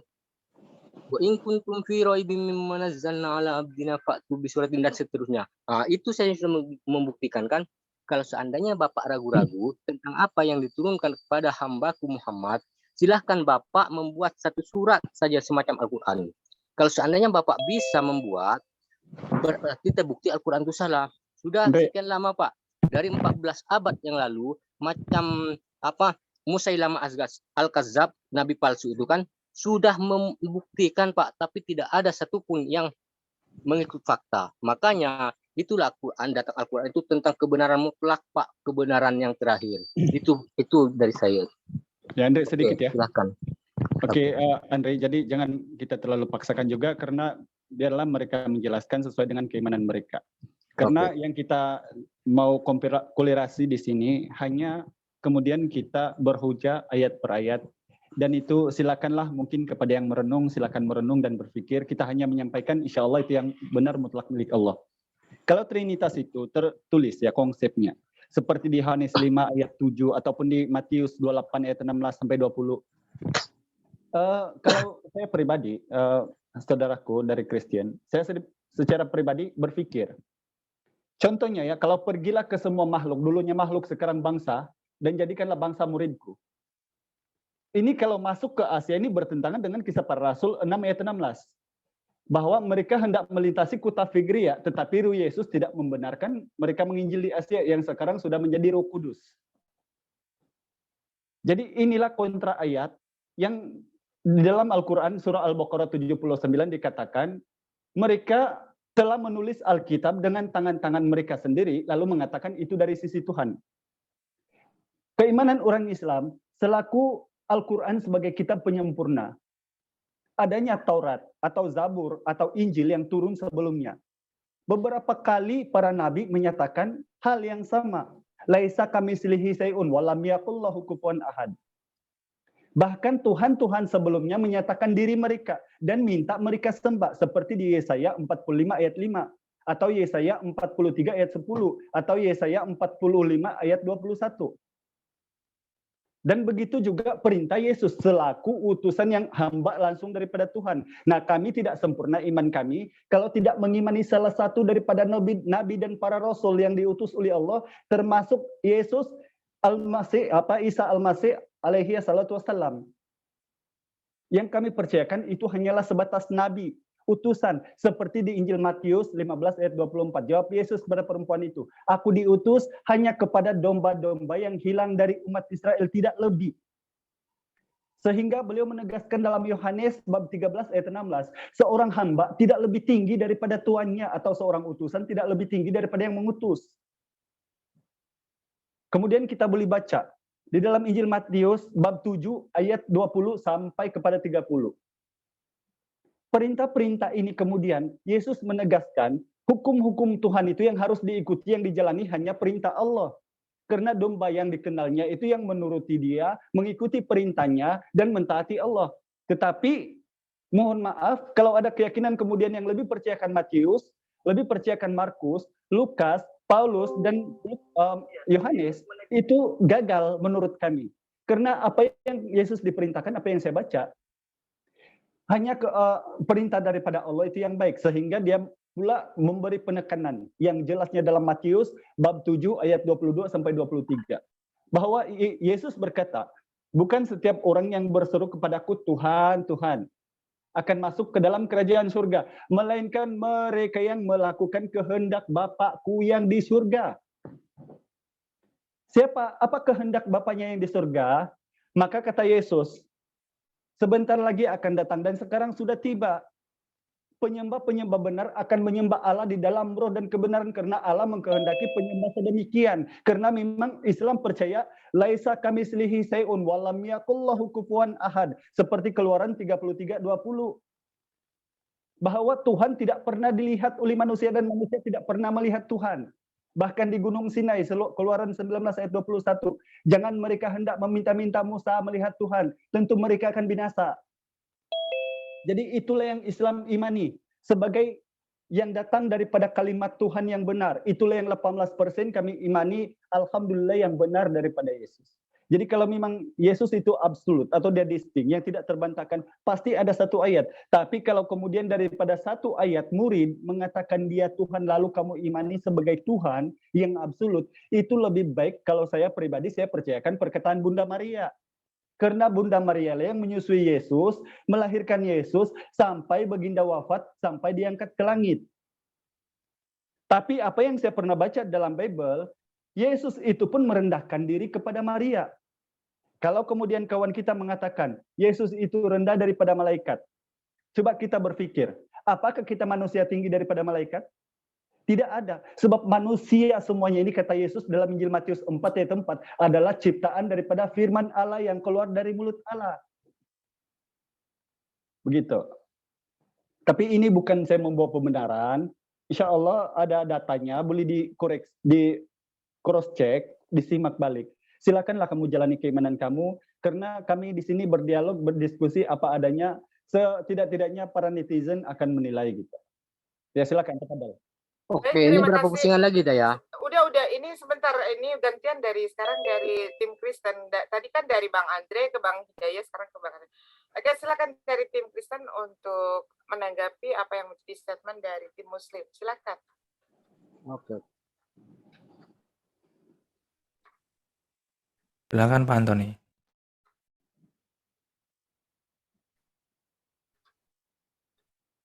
wa in kuntum fi raibin mimma nazzalna ala abdina fa'tu bi suratin dan seterusnya. Nah, itu saya sudah membuktikan kan, kalau seandainya Bapak ragu-ragu tentang apa yang diturunkan kepada hambaku Muhammad, silahkan Bapak membuat satu surat saja semacam Al-Quran. Kalau seandainya Bapak bisa membuat, berarti terbukti Al-Quran itu salah. Sudah sekian lama, Pak. Dari 14 abad yang lalu, macam Musailamah Al-Kazzab, Nabi palsu itu kan, sudah membuktikan, Pak, tapi tidak ada satupun yang mengikut fakta. Makanya itulah Al-Quran, datang Al-Quran itu tentang kebenaran mutlak, Pak, kebenaran yang terakhir. Itu dari saya. Ya, Andre, sedikit ya. Silakan. Oke, Andre, jadi jangan kita terlalu paksakan juga, karena biarlah mereka menjelaskan sesuai dengan keimanan mereka. Karena yang kita mau kompilasi di sini hanya kemudian kita berhujah ayat per ayat, dan itu silakanlah mungkin kepada yang merenung, silakan merenung dan berpikir. Kita hanya menyampaikan insya Allah itu yang benar mutlak milik Allah. Kalau Trinitas itu tertulis ya konsepnya, seperti di Yohanes 5 ayat 7 ataupun di Matius 28 ayat 16 sampai 20. Kalau saya pribadi, saudaraku dari Kristen, saya secara pribadi berpikir, contohnya ya, kalau pergilah ke semua makhluk, dulunya makhluk sekarang bangsa, dan jadikanlah bangsa muridku. Ini kalau masuk ke Asia ini bertentangan dengan Kisah Para Rasul 6 ayat 16. Bahwa mereka hendak melintasi Kuta Figria, tetapi Roh Yesus tidak membenarkan mereka menginjil di Asia yang sekarang sudah menjadi Roh Kudus. Jadi inilah kontra ayat yang di dalam Al-Quran surah Al-Baqarah 79 dikatakan mereka telah menulis Alkitab dengan tangan-tangan mereka sendiri lalu mengatakan itu dari sisi Tuhan. Keimanan orang Islam selaku Al-Quran sebagai kitab penyempurna. Adanya Taurat atau Zabur atau Injil yang turun sebelumnya. Beberapa kali para nabi menyatakan hal yang sama. Laisa kamitslihi syai'un wa lam yakul lahu kufuwan ahad. Bahkan Tuhan-Tuhan sebelumnya menyatakan diri mereka dan minta mereka sembah seperti di Yesaya 45 ayat 5 atau Yesaya 43 ayat 10 atau Yesaya 45 ayat 21. Dan begitu juga perintah Yesus selaku utusan yang hamba langsung daripada Tuhan. Nah, kami tidak sempurna iman kami kalau tidak mengimani salah satu daripada nabi dan para rasul yang diutus oleh Allah, termasuk Yesus Al-Masih, Isa Al-Masih alaihi salatu wassalam. Yang kami percayakan itu hanyalah sebatas nabi, utusan, seperti di Injil Matius 15 ayat 24. Jawab Yesus kepada perempuan itu, aku diutus hanya kepada domba-domba yang hilang dari umat Israel, tidak lebih. Sehingga beliau menegaskan dalam Yohanes bab 13 ayat 16, seorang hamba tidak lebih tinggi daripada tuannya, atau seorang utusan tidak lebih tinggi daripada yang mengutus. Kemudian kita boleh baca di dalam Injil Matius bab 7 ayat 20 sampai kepada 30. Perintah-perintah ini kemudian Yesus menegaskan hukum-hukum Tuhan itu yang harus diikuti, yang dijalani hanya perintah Allah. Karena domba yang dikenalnya itu yang menuruti dia, mengikuti perintahnya, dan mentaati Allah. Tetapi, mohon maaf, kalau ada keyakinan kemudian yang lebih percayakan Matius, lebih percayakan Markus, Lukas, Paulus, dan Yohanes, itu gagal menurut kami. Karena apa yang Yesus diperintahkan, apa yang saya baca, hanya perintah daripada Allah itu yang baik, sehingga dia pula memberi penekanan yang jelasnya dalam Matius bab 7 ayat 22 sampai 23 bahwa Yesus berkata, bukan setiap orang yang berseru kepadaku Tuhan, Tuhan akan masuk ke dalam kerajaan surga, melainkan mereka yang melakukan kehendak Bapakku yang di surga. Siapa? Apa kehendak Bapaknya yang di surga? Maka kata Yesus, sebentar lagi akan datang dan sekarang sudah tiba penyembah-penyembah benar akan menyembah Allah di dalam roh dan kebenaran karena Allah mengkehendaki penyembah sedemikian. Karena memang Islam percaya laisa kamislihi syai'un wa lam yakullahu kufuwan ahad. Seperti Keluaran 33:20. Bahwa Tuhan tidak pernah dilihat oleh manusia dan manusia tidak pernah melihat Tuhan. Bahkan di Gunung Sinai, Keluaran 19 ayat 21. Jangan mereka hendak meminta-minta Musa melihat Tuhan. Tentu mereka akan binasa. Jadi itulah yang Islam imani. Sebagai yang datang daripada kalimat Tuhan yang benar. Itulah yang 18% kami imani, alhamdulillah yang benar daripada Yesus. Jadi kalau memang Yesus itu absolut atau dia distinct yang tidak terbantahkan, pasti ada satu ayat. Tapi kalau kemudian daripada satu ayat murid mengatakan dia Tuhan lalu kamu imani sebagai Tuhan yang absolut, itu lebih baik kalau saya pribadi saya percayakan perkataan Bunda Maria. Karena Bunda Maria yang menyusui Yesus, melahirkan Yesus sampai baginda wafat, sampai diangkat ke langit. Tapi apa yang saya pernah baca dalam Bible, Yesus itu pun merendahkan diri kepada Maria. Kalau kemudian kawan kita mengatakan, Yesus itu rendah daripada malaikat. Coba kita berpikir, apakah kita manusia tinggi daripada malaikat? Tidak ada. Sebab manusia semuanya ini kata Yesus dalam Injil Matius 4 ayat 4 adalah ciptaan daripada firman Allah yang keluar dari mulut Allah. Begitu. Tapi ini bukan saya membawa pembenaran. Insya Allah ada datanya, boleh dikoreksi, di cross check, disimak balik. Silakanlah kamu jalani keimanan kamu, karena kami di sini berdialog, berdiskusi apa adanya. Setidak-tidaknya para netizen akan menilai gitu. Ya silakan tafadhol. Oke, Baik, ini terima berapa kasih. pusingan lagi dah ya? Udah, ini sebentar, ini gantian sekarang dari tim Kristen. Tadi kan dari Bang Andre ke Bang Hidayah, sekarang ke Bang Andre. Oke, silakan dari tim Kristen untuk menanggapi apa yang menjadi statement dari tim Muslim. Silakan. Oke. Silakan Pak Antoni.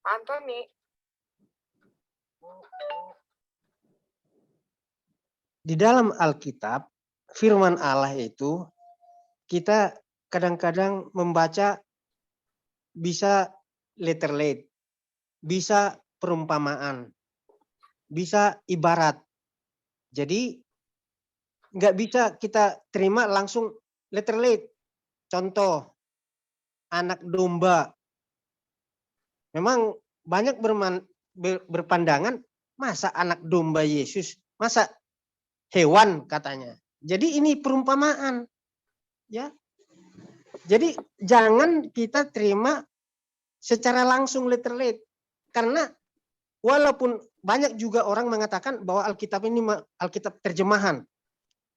Pak Antoni. Di dalam Alkitab, firman Allah itu kita kadang-kadang membaca bisa letter lead, bisa perumpamaan, bisa ibarat. Jadi nggak bisa kita terima langsung letter lead. Contoh, anak domba. Memang banyak berpandangan, masa anak domba Yesus, masa hewan katanya. Jadi ini perumpamaan. Ya. Jadi jangan kita terima secara langsung letter lead. Karena walaupun banyak juga orang mengatakan bahwa Alkitab ini Alkitab terjemahan.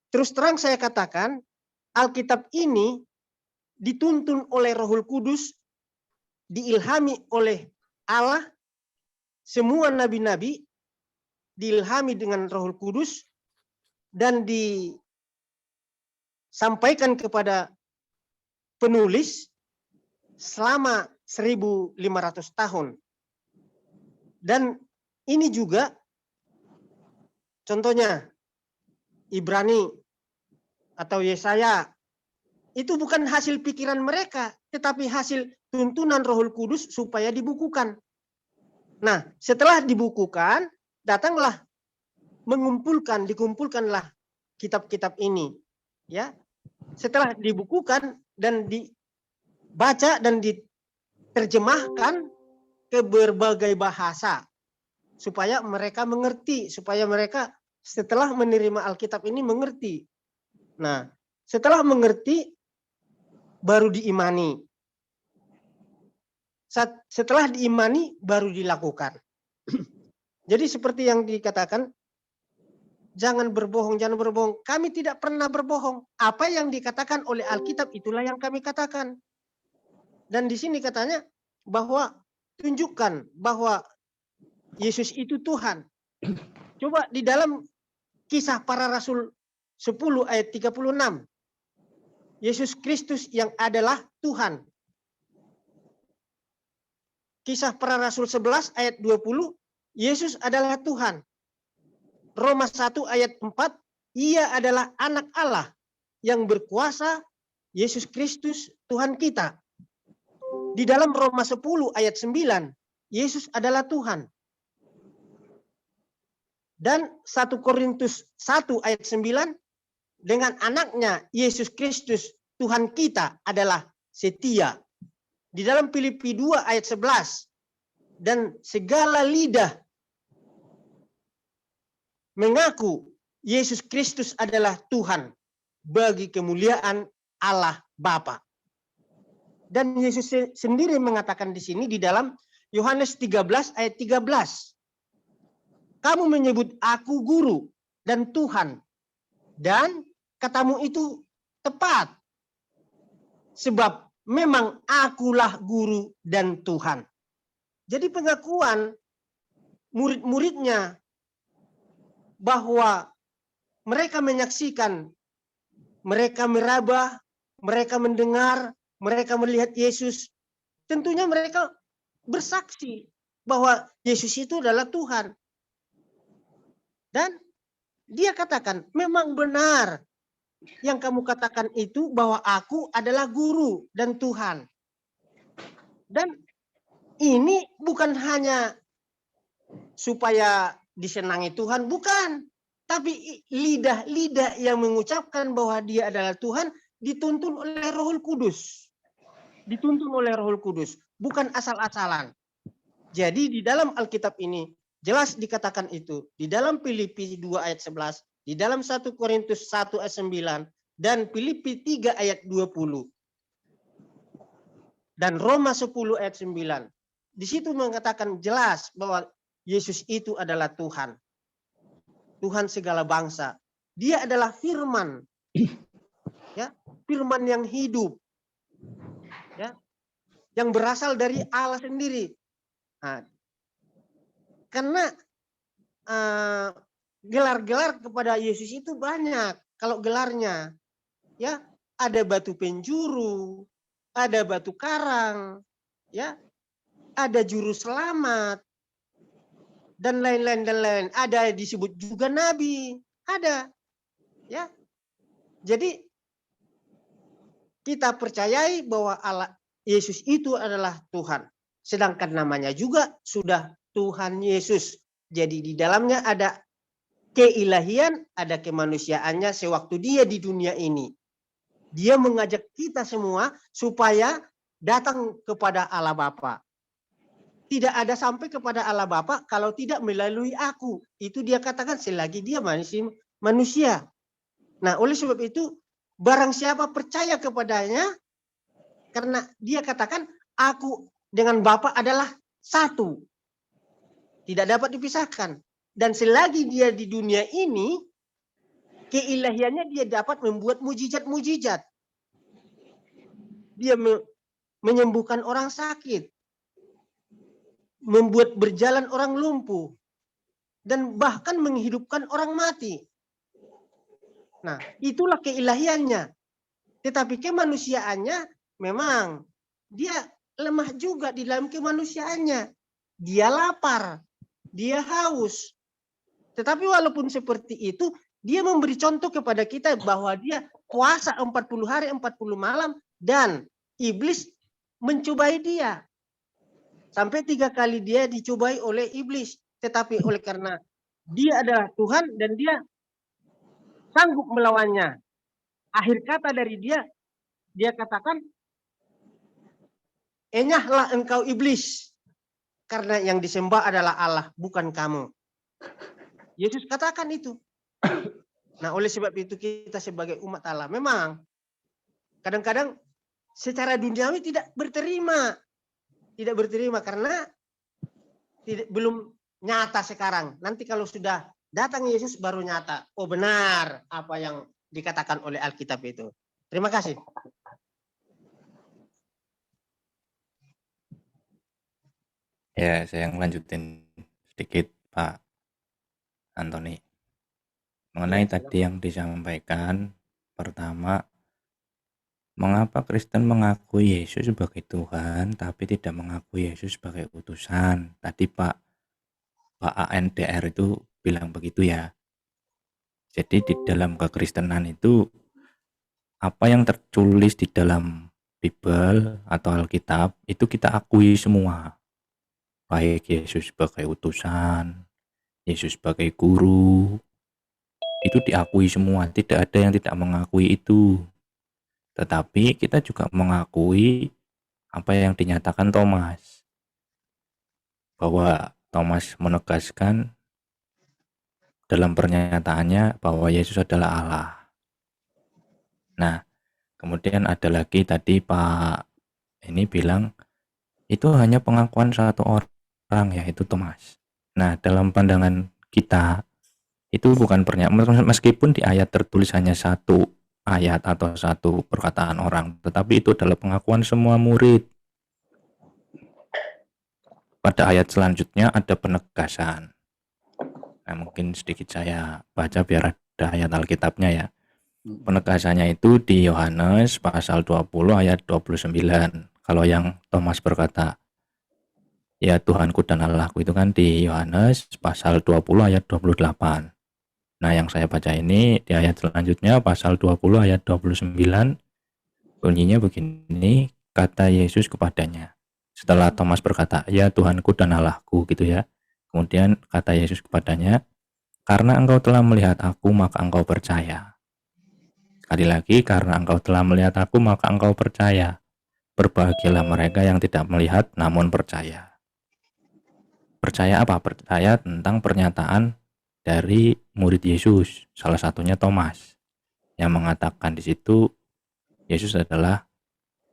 Terus terang saya katakan, Alkitab ini dituntun oleh Rohul Kudus, diilhami oleh Allah, semua nabi-nabi diilhami dengan Rohul Kudus dan disampaikan kepada penulis selama 1500 tahun. Dan ini juga contohnya Ibrani atau Yesaya itu bukan hasil pikiran mereka, tetapi hasil tuntunan Rohul Kudus supaya dibukukan. Nah, setelah dibukukan, datanglah dikumpulkanlah kitab-kitab ini. Ya. Setelah dibukukan dan dibaca dan diterjemahkan ke berbagai bahasa supaya mereka mengerti, supaya mereka setelah menerima Alkitab ini mengerti. Nah, setelah mengerti baru diimani. Setelah diimani baru dilakukan. Jadi seperti yang dikatakan, jangan berbohong. Kami tidak pernah berbohong. Apa yang dikatakan oleh Alkitab itulah yang kami katakan. Dan di sini katanya bahwa tunjukkan bahwa Yesus itu Tuhan. Coba di dalam Kisah Para Rasul 10 ayat 36. Yesus Kristus yang adalah Tuhan. Kisah Para Rasul 11 ayat 20. Yesus adalah Tuhan. Roma 1 ayat 4. Ia adalah anak Allah yang berkuasa, Yesus Kristus Tuhan kita. Di dalam Roma 10 ayat 9. Yesus adalah Tuhan. Dan 1 Korintus 1 ayat 9, dengan anaknya Yesus Kristus Tuhan kita adalah setia. Di dalam Filipi 2 ayat 11, dan segala lidah mengaku Yesus Kristus adalah Tuhan bagi kemuliaan Allah Bapa. Dan Yesus sendiri mengatakan di sini di dalam Yohanes 13 ayat 13. Kamu menyebut aku guru dan Tuhan, dan katamu itu tepat. Sebab memang akulah guru dan Tuhan. Jadi pengakuan murid-muridnya bahwa mereka menyaksikan, mereka meraba, mereka mendengar, mereka melihat Yesus. Tentunya mereka bersaksi bahwa Yesus itu adalah Tuhan. Dan dia katakan, memang benar yang kamu katakan itu bahwa aku adalah guru dan Tuhan. Dan ini bukan hanya supaya disenangi Tuhan, bukan. Tapi lidah-lidah yang mengucapkan bahwa dia adalah Tuhan dituntun oleh Roh Kudus. Dituntun oleh Roh Kudus, bukan asal-asalan. Jadi di dalam Alkitab ini jelas dikatakan itu. Di dalam Filipi 2 ayat 11, di dalam 1 Korintus 1 ayat 9, dan Filipi 3 ayat 20. Dan Roma 10 ayat 9. Di situ mengatakan jelas bahwa Yesus itu adalah Tuhan. Tuhan segala bangsa. Dia adalah firman. Ya, firman yang hidup. Ya, yang berasal dari Allah sendiri. Nah, karena gelar-gelar kepada Yesus itu banyak. Kalau gelarnya, ya, ada batu penjuru, ada batu karang, ya, ada juru selamat, dan lain-lain dan lain. Ada disebut juga nabi, ada, ya. Jadi kita percayai bahwa Allah Yesus itu adalah Tuhan. Sedangkan namanya juga sudah Tuhan Yesus. Jadi di dalamnya ada keilahian, ada kemanusiaannya sewaktu dia di dunia ini. Dia mengajak kita semua supaya datang kepada Allah Bapa. Tidak ada sampai kepada Allah Bapa kalau tidak melalui aku. Itu dia katakan selagi dia manusia. Nah, oleh sebab itu barang siapa percaya kepadanya, karena dia katakan aku dengan Bapa adalah satu. Tidak dapat dipisahkan. Dan selagi dia di dunia ini, keilahiannya dia dapat membuat mujizat-mujizat. Dia menyembuhkan orang sakit. Membuat berjalan orang lumpuh. Dan bahkan menghidupkan orang mati. Nah, itulah keilahiannya. Tetapi kemanusiaannya memang dia lemah juga di dalam kemanusiaannya. Dia lapar, dia haus. Tetapi walaupun seperti itu, dia memberi contoh kepada kita bahwa dia puasa 40 hari 40 malam dan iblis mencobai dia. Sampai 3 kali dia dicobai oleh iblis. Tetapi oleh karena dia adalah Tuhan dan dia sanggup melawannya. Akhir kata dari dia katakan, enyahlah engkau iblis. Karena yang disembah adalah Allah, bukan kamu. Yesus katakan itu. Nah, oleh sebab itu kita sebagai umat Allah memang kadang-kadang secara duniawi tidak berterima. Tidak berterima karena belum nyata sekarang. Nanti kalau sudah datang Yesus baru nyata. Oh benar apa yang dikatakan oleh Alkitab itu. Terima kasih. Ya, saya lanjutin sedikit Pak Antoni. Mengenai tadi yang disampaikan, pertama, mengapa Kristen mengakui Yesus sebagai Tuhan tapi tidak mengakui Yesus sebagai utusan? Tadi Pak ANDR itu bilang begitu ya. Jadi di dalam kekristenan itu apa yang tertulis di dalam Bible atau Alkitab itu kita akui semua. baik Yesus sebagai utusan, Yesus sebagai guru, itu diakui semua, tidak ada yang tidak mengakui itu. Tetapi kita juga mengakui apa yang dinyatakan Thomas, bahwa Thomas menegaskan dalam pernyataannya bahwa Yesus adalah Allah. Nah, kemudian ada lagi tadi Pak ini bilang itu hanya pengakuan satu orang, yaitu Thomas. Nah, dalam pandangan kita itu bukan pernyataan, meskipun di ayat tertulis hanya satu ayat atau satu perkataan orang, tetapi itu adalah pengakuan semua murid. Pada ayat selanjutnya ada penegasan. Nah, mungkin sedikit saya baca biar ada ayat Alkitabnya ya. Penegasannya itu di Yohanes pasal 20 ayat 29. Kalau yang Thomas berkata, ya Tuhanku dan Allahku, itu kan di Yohanes pasal 20 ayat 28. Nah, yang saya baca ini di ayat selanjutnya pasal 20 ayat 29, bunyinya begini, kata Yesus kepadanya. Setelah Thomas berkata, ya Tuhanku dan Allahku, gitu ya. Kemudian kata Yesus kepadanya, karena engkau telah melihat aku, maka engkau percaya. Sekali lagi, karena engkau telah melihat aku, maka engkau percaya. Berbahagialah mereka yang tidak melihat namun percaya. Percaya apa? Percaya tentang pernyataan dari murid Yesus, salah satunya Thomas, yang mengatakan di situ Yesus adalah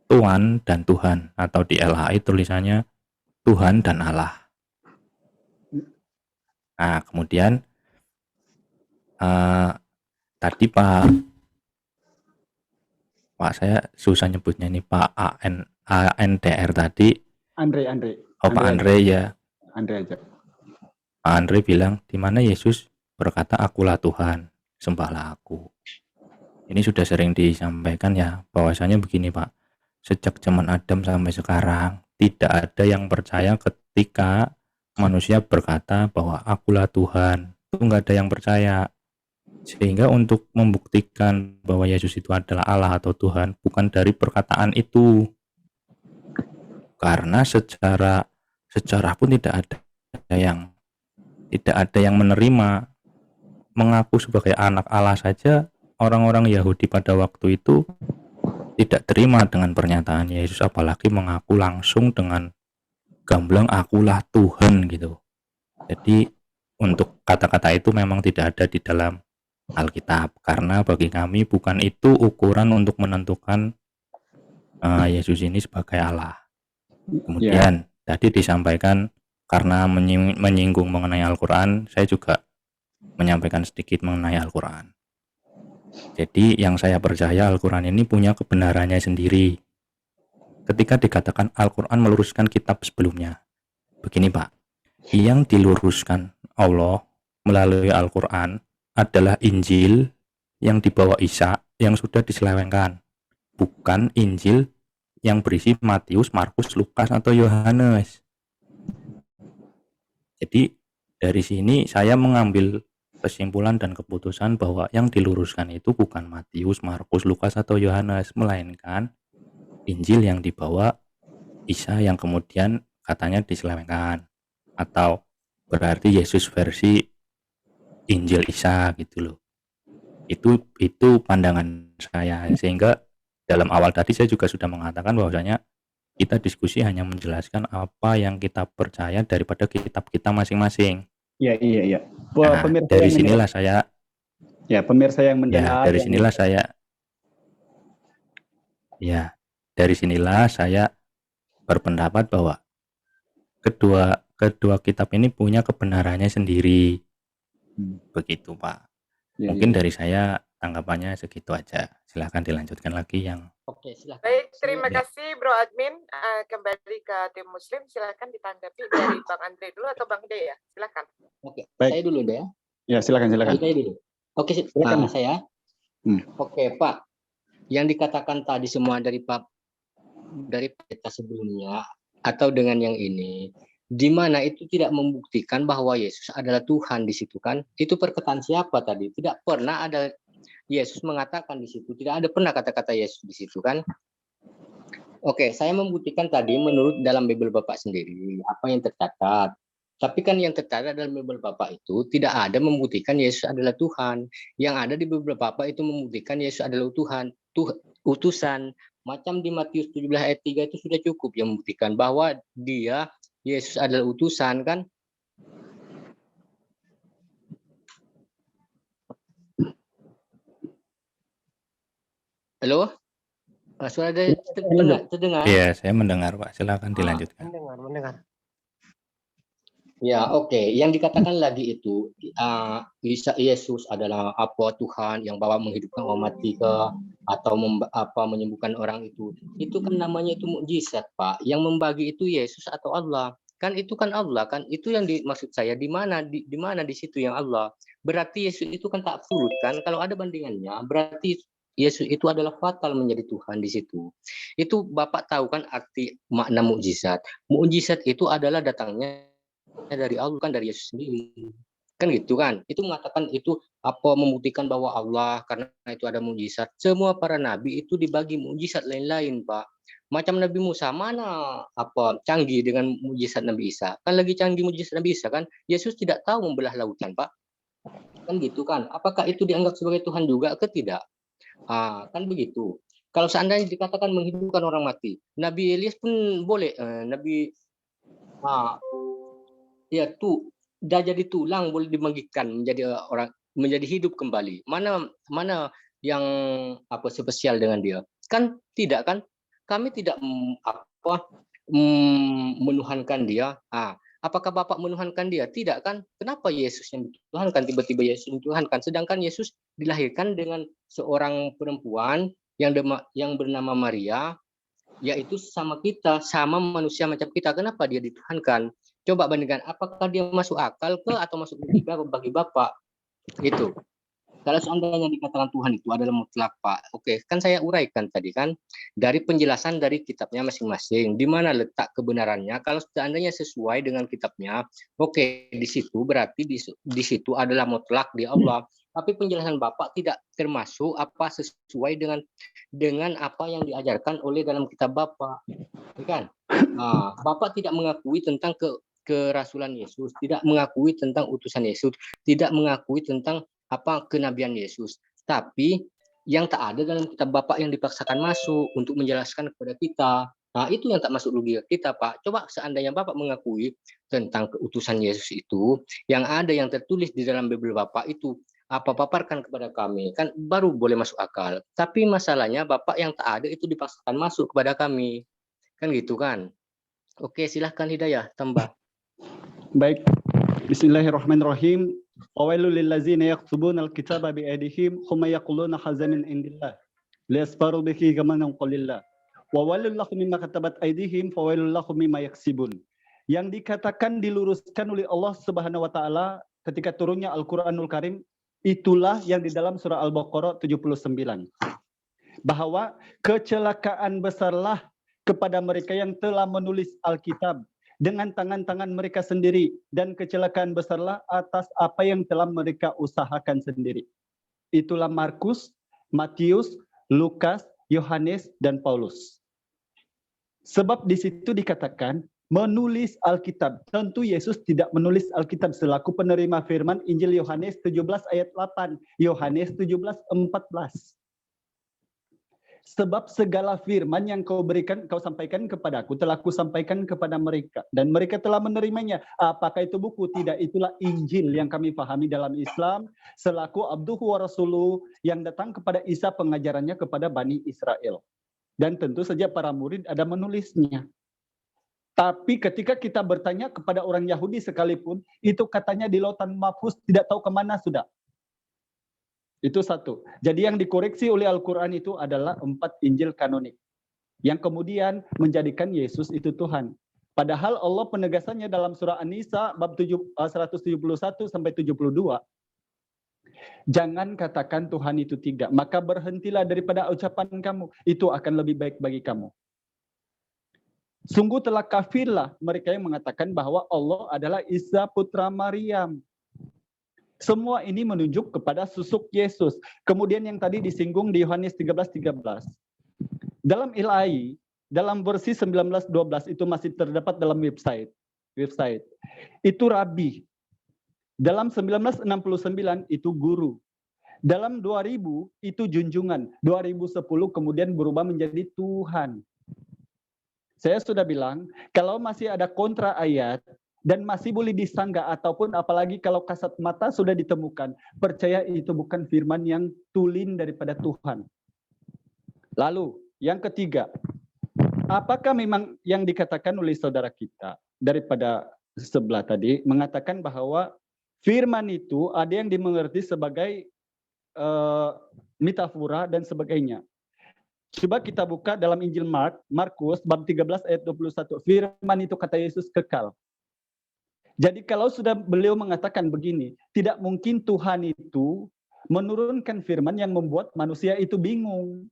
Tuhan dan Tuhan, atau di LHI tulisannya Tuhan dan Allah. Nah, kemudian tadi Pak saya susah nyebutnya nih, Pak ANDR tadi. Andre. Oh, Pak Andre ya. Andre aja. Pak Andre bilang, di mana Yesus berkata, akulah Tuhan, sembahlah aku. Ini sudah sering disampaikan ya, bahwasanya begini Pak, sejak zaman Adam sampai sekarang, tidak ada yang percaya ketika manusia berkata bahwa akulah Tuhan. Itu nggak ada yang percaya. Sehingga untuk membuktikan bahwa Yesus itu adalah Allah atau Tuhan, bukan dari perkataan itu. Karena secara pun tidak ada yang menerima, mengaku sebagai anak Allah saja. Orang-orang Yahudi pada waktu itu tidak terima dengan pernyataan Yesus, apalagi mengaku langsung dengan gamblang akulah Tuhan gitu. Jadi untuk kata-kata itu memang tidak ada di dalam Alkitab, karena bagi kami bukan itu ukuran untuk menentukan Yesus ini sebagai Allah. Kemudian tadi disampaikan karena menyinggung mengenai Al-Quran, saya juga menyampaikan sedikit mengenai Al-Quran. Jadi yang saya percaya Al-Quran ini punya kebenarannya sendiri. Ketika dikatakan Al-Quran meluruskan kitab sebelumnya, begini Pak, yang diluruskan Allah melalui Al-Quran adalah Injil yang dibawa Isa yang sudah diselewengkan, bukan Injil yang berisi Matius, Markus, Lukas, atau Yohanes. Jadi dari sini saya mengambil kesimpulan dan keputusan bahwa yang diluruskan itu bukan Matius, Markus, Lukas, atau Yohanes, melainkan Injil yang dibawa Isa yang kemudian katanya diselewengkan, atau berarti Yesus versi Injil Isa gitu loh. Itu pandangan saya, sehingga dalam awal tadi saya juga sudah mengatakan bahwasanya kita diskusi hanya menjelaskan apa yang kita percaya daripada kitab kita masing-masing. Iya. Nah, dari sinilah saya pemirsa yang mendengar. Dari sinilah saya berpendapat bahwa kedua kitab ini punya kebenarannya sendiri. Begitu Pak. Mungkin dari saya tanggapannya segitu aja. Silahkan dilanjutkan lagi yang. Oke, silakan. Baik, terima kasih Bro Admin. Kembali ke tim Muslim, silakan ditanggapi dari Bang Andre dulu atau Bang Dea. Silakan. Oke, Baik. saya dulu deh ya. Ya, silakan. Saya dulu. Oke, silakan saya. Oke, Pak. Yang dikatakan tadi semua dari kita sebelumnya atau dengan yang ini, di mana itu tidak membuktikan bahwa Yesus adalah Tuhan di situ kan? Itu perkataan siapa tadi? Tidak pernah ada Yesus mengatakan di situ. Tidak ada pernah kata-kata Yesus di situ kan? Oke, saya membuktikan tadi menurut dalam Bible Bapak sendiri apa yang tercatat. Tapi kan yang tercatat dalam Bible Bapak itu tidak ada membuktikan Yesus adalah Tuhan. Yang ada di Bible Bapak itu membuktikan Yesus adalah Tuhan, utusan. Macam di Matius 17 ayat 3 itu sudah cukup yang membuktikan bahwa dia Yesus adalah utusan kan. Halo? Suara ada terdengar? Iya, saya mendengar Pak. Silakan dilanjutkan. Mendengar. Ya, oke. Yang dikatakan lagi itu Yesus adalah apa Tuhan yang bawa menghidupkan orang mati ke atau menyembuhkan orang itu. Itu kan namanya itu mukjizat, Pak. Yang membagi itu Yesus atau Allah. Kan itu kan Allah kan. Itu yang dimaksud saya di mana di situ yang Allah. Berarti Yesus itu kan tak absolut kan. Kalau ada bandingannya berarti Yesus itu adalah fatal menjadi Tuhan di situ. Itu Bapak tahu kan arti makna mukjizat. Mukjizat itu adalah datangnya dari Allah, kan dari Yesus sendiri. Kan gitu kan. Itu mengatakan itu membuktikan bahwa Allah karena itu ada mukjizat. Semua para nabi itu dibagi mukjizat lain-lain, Pak. Macam Nabi Musa mana canggih dengan mukjizat Nabi Isa. Kan lagi canggih mukjizat Nabi Isa kan. Yesus tidak tahu membelah lautan, Pak. Kan gitu kan. Apakah itu dianggap sebagai Tuhan juga atau tidak? Kan begitu. Kalau seandainya dikatakan menghidupkan orang mati, Nabi Elias pun boleh. Ya tuh dah jadi tulang boleh dibangkitkan menjadi hidup kembali. Mana yang spesial dengan dia? Kan tidak kan? Kami tidak menuhankan dia. Apakah Bapak menuhankan dia? Tidak kan? Kenapa Yesus yang dituhankan? Tiba-tiba Yesus dituhankan. Sedangkan Yesus dilahirkan dengan seorang perempuan yang bernama Maria, yaitu sama kita, sama manusia macam kita. Kenapa dia dituhankan? Coba bandingkan, apakah dia masuk akal ke atau masuk logika bagi Bapak? Itu. Kalau seandainya dikatakan Tuhan itu adalah mutlak, Pak. Oke, kan saya uraikan tadi kan dari penjelasan dari kitabnya masing-masing. Di mana letak kebenarannya? Kalau seandainya sesuai dengan kitabnya, oke, di situ berarti di situ adalah mutlak di Allah. Tapi penjelasan Bapak tidak termasuk sesuai dengan apa yang diajarkan oleh dalam kitab Bapak. Kan? Bapak tidak mengakui tentang kerasulan Yesus, tidak mengakui tentang utusan Yesus, tidak mengakui tentang kenabian Yesus. Tapi yang tak ada dalam kitab Bapak yang dipaksakan masuk untuk menjelaskan kepada kita. Itu yang tak masuk logika kita, Pak. Coba seandainya Bapak mengakui tentang keutusan Yesus itu, yang ada yang tertulis di dalam Bible Bapak itu, paparkan kepada kami, kan baru boleh masuk akal. Tapi masalahnya Bapak yang tak ada itu dipaksakan masuk kepada kami. Kan gitu kan? Oke, silahkan Hidayah, tambah. Baik. Bismillahirrahmanirrahim. Fawailul lillazina yaktubuna alkitaba biaydihim thumma yaquluna hadza min indillah liyasfaru bihi kamanan qalillah. Wa wailul lahum mimma katabat aydihim fawailul lahum mimma yaksibun. Yang dikatakan diluruskan oleh Allah Subhanahu wa taala ketika turunnya Al-Qur'anul Karim, itulah yang di dalam surah Al-Baqarah 79. Bahwa kecelakaan besarlah kepada mereka yang telah menulis Alkitab dengan tangan-tangan mereka sendiri, dan kecelakaan besarlah atas apa yang telah mereka usahakan sendiri. Itulah Markus, Matius, Lukas, Yohanes, dan Paulus. Sebab di situ dikatakan menulis Alkitab. Tentu Yesus tidak menulis Alkitab selaku penerima firman. Injil Yohanes 17 ayat 8, Yohanes 17:14. Sebab segala firman yang kau sampaikan kepadaku, telah kusampaikan kepada mereka, dan mereka telah menerimanya. Apakah itu buku? Tidak, itulah Injil yang kami pahami dalam Islam, selaku abduhu wa rasuluh, yang datang kepada Isa pengajarannya kepada Bani Israel. Dan tentu saja para murid ada menulisnya. Tapi ketika kita bertanya kepada orang Yahudi sekalipun, itu katanya di lautan mahfuz, tidak tahu kemana sudah. Itu satu. Jadi yang dikoreksi oleh Al-Quran itu adalah 4 Injil kanonik, yang kemudian menjadikan Yesus itu Tuhan. Padahal Allah penegasannya dalam surah An-Nisa bab 171 sampai 72. Jangan katakan Tuhan itu 3, maka berhentilah daripada ucapan kamu, itu akan lebih baik bagi kamu. Sungguh telah kafirlah mereka yang mengatakan bahwa Allah adalah Isa putra Maryam. Semua ini menunjuk kepada susuk Yesus. Kemudian yang tadi disinggung di Yohanes 13:13. Dalam ilahi, dalam versi 1912 itu masih terdapat dalam website. Itu rabi. Dalam 1969 itu guru. Dalam 2000 itu junjungan. 2010 kemudian berubah menjadi Tuhan. Saya sudah bilang, kalau masih ada kontra ayat dan masih boleh disanggah ataupun apalagi kalau kasat mata sudah ditemukan, percaya itu bukan firman yang tulen daripada Tuhan. Lalu, yang ketiga, apakah memang yang dikatakan oleh saudara kita daripada sebelah tadi mengatakan bahwa firman itu ada yang dimengerti sebagai metafora dan sebagainya. Coba kita buka dalam Injil Markus bab 13 ayat 21. Firman itu kata Yesus kekal. Jadi kalau sudah beliau mengatakan begini, tidak mungkin Tuhan itu menurunkan firman yang membuat manusia itu bingung.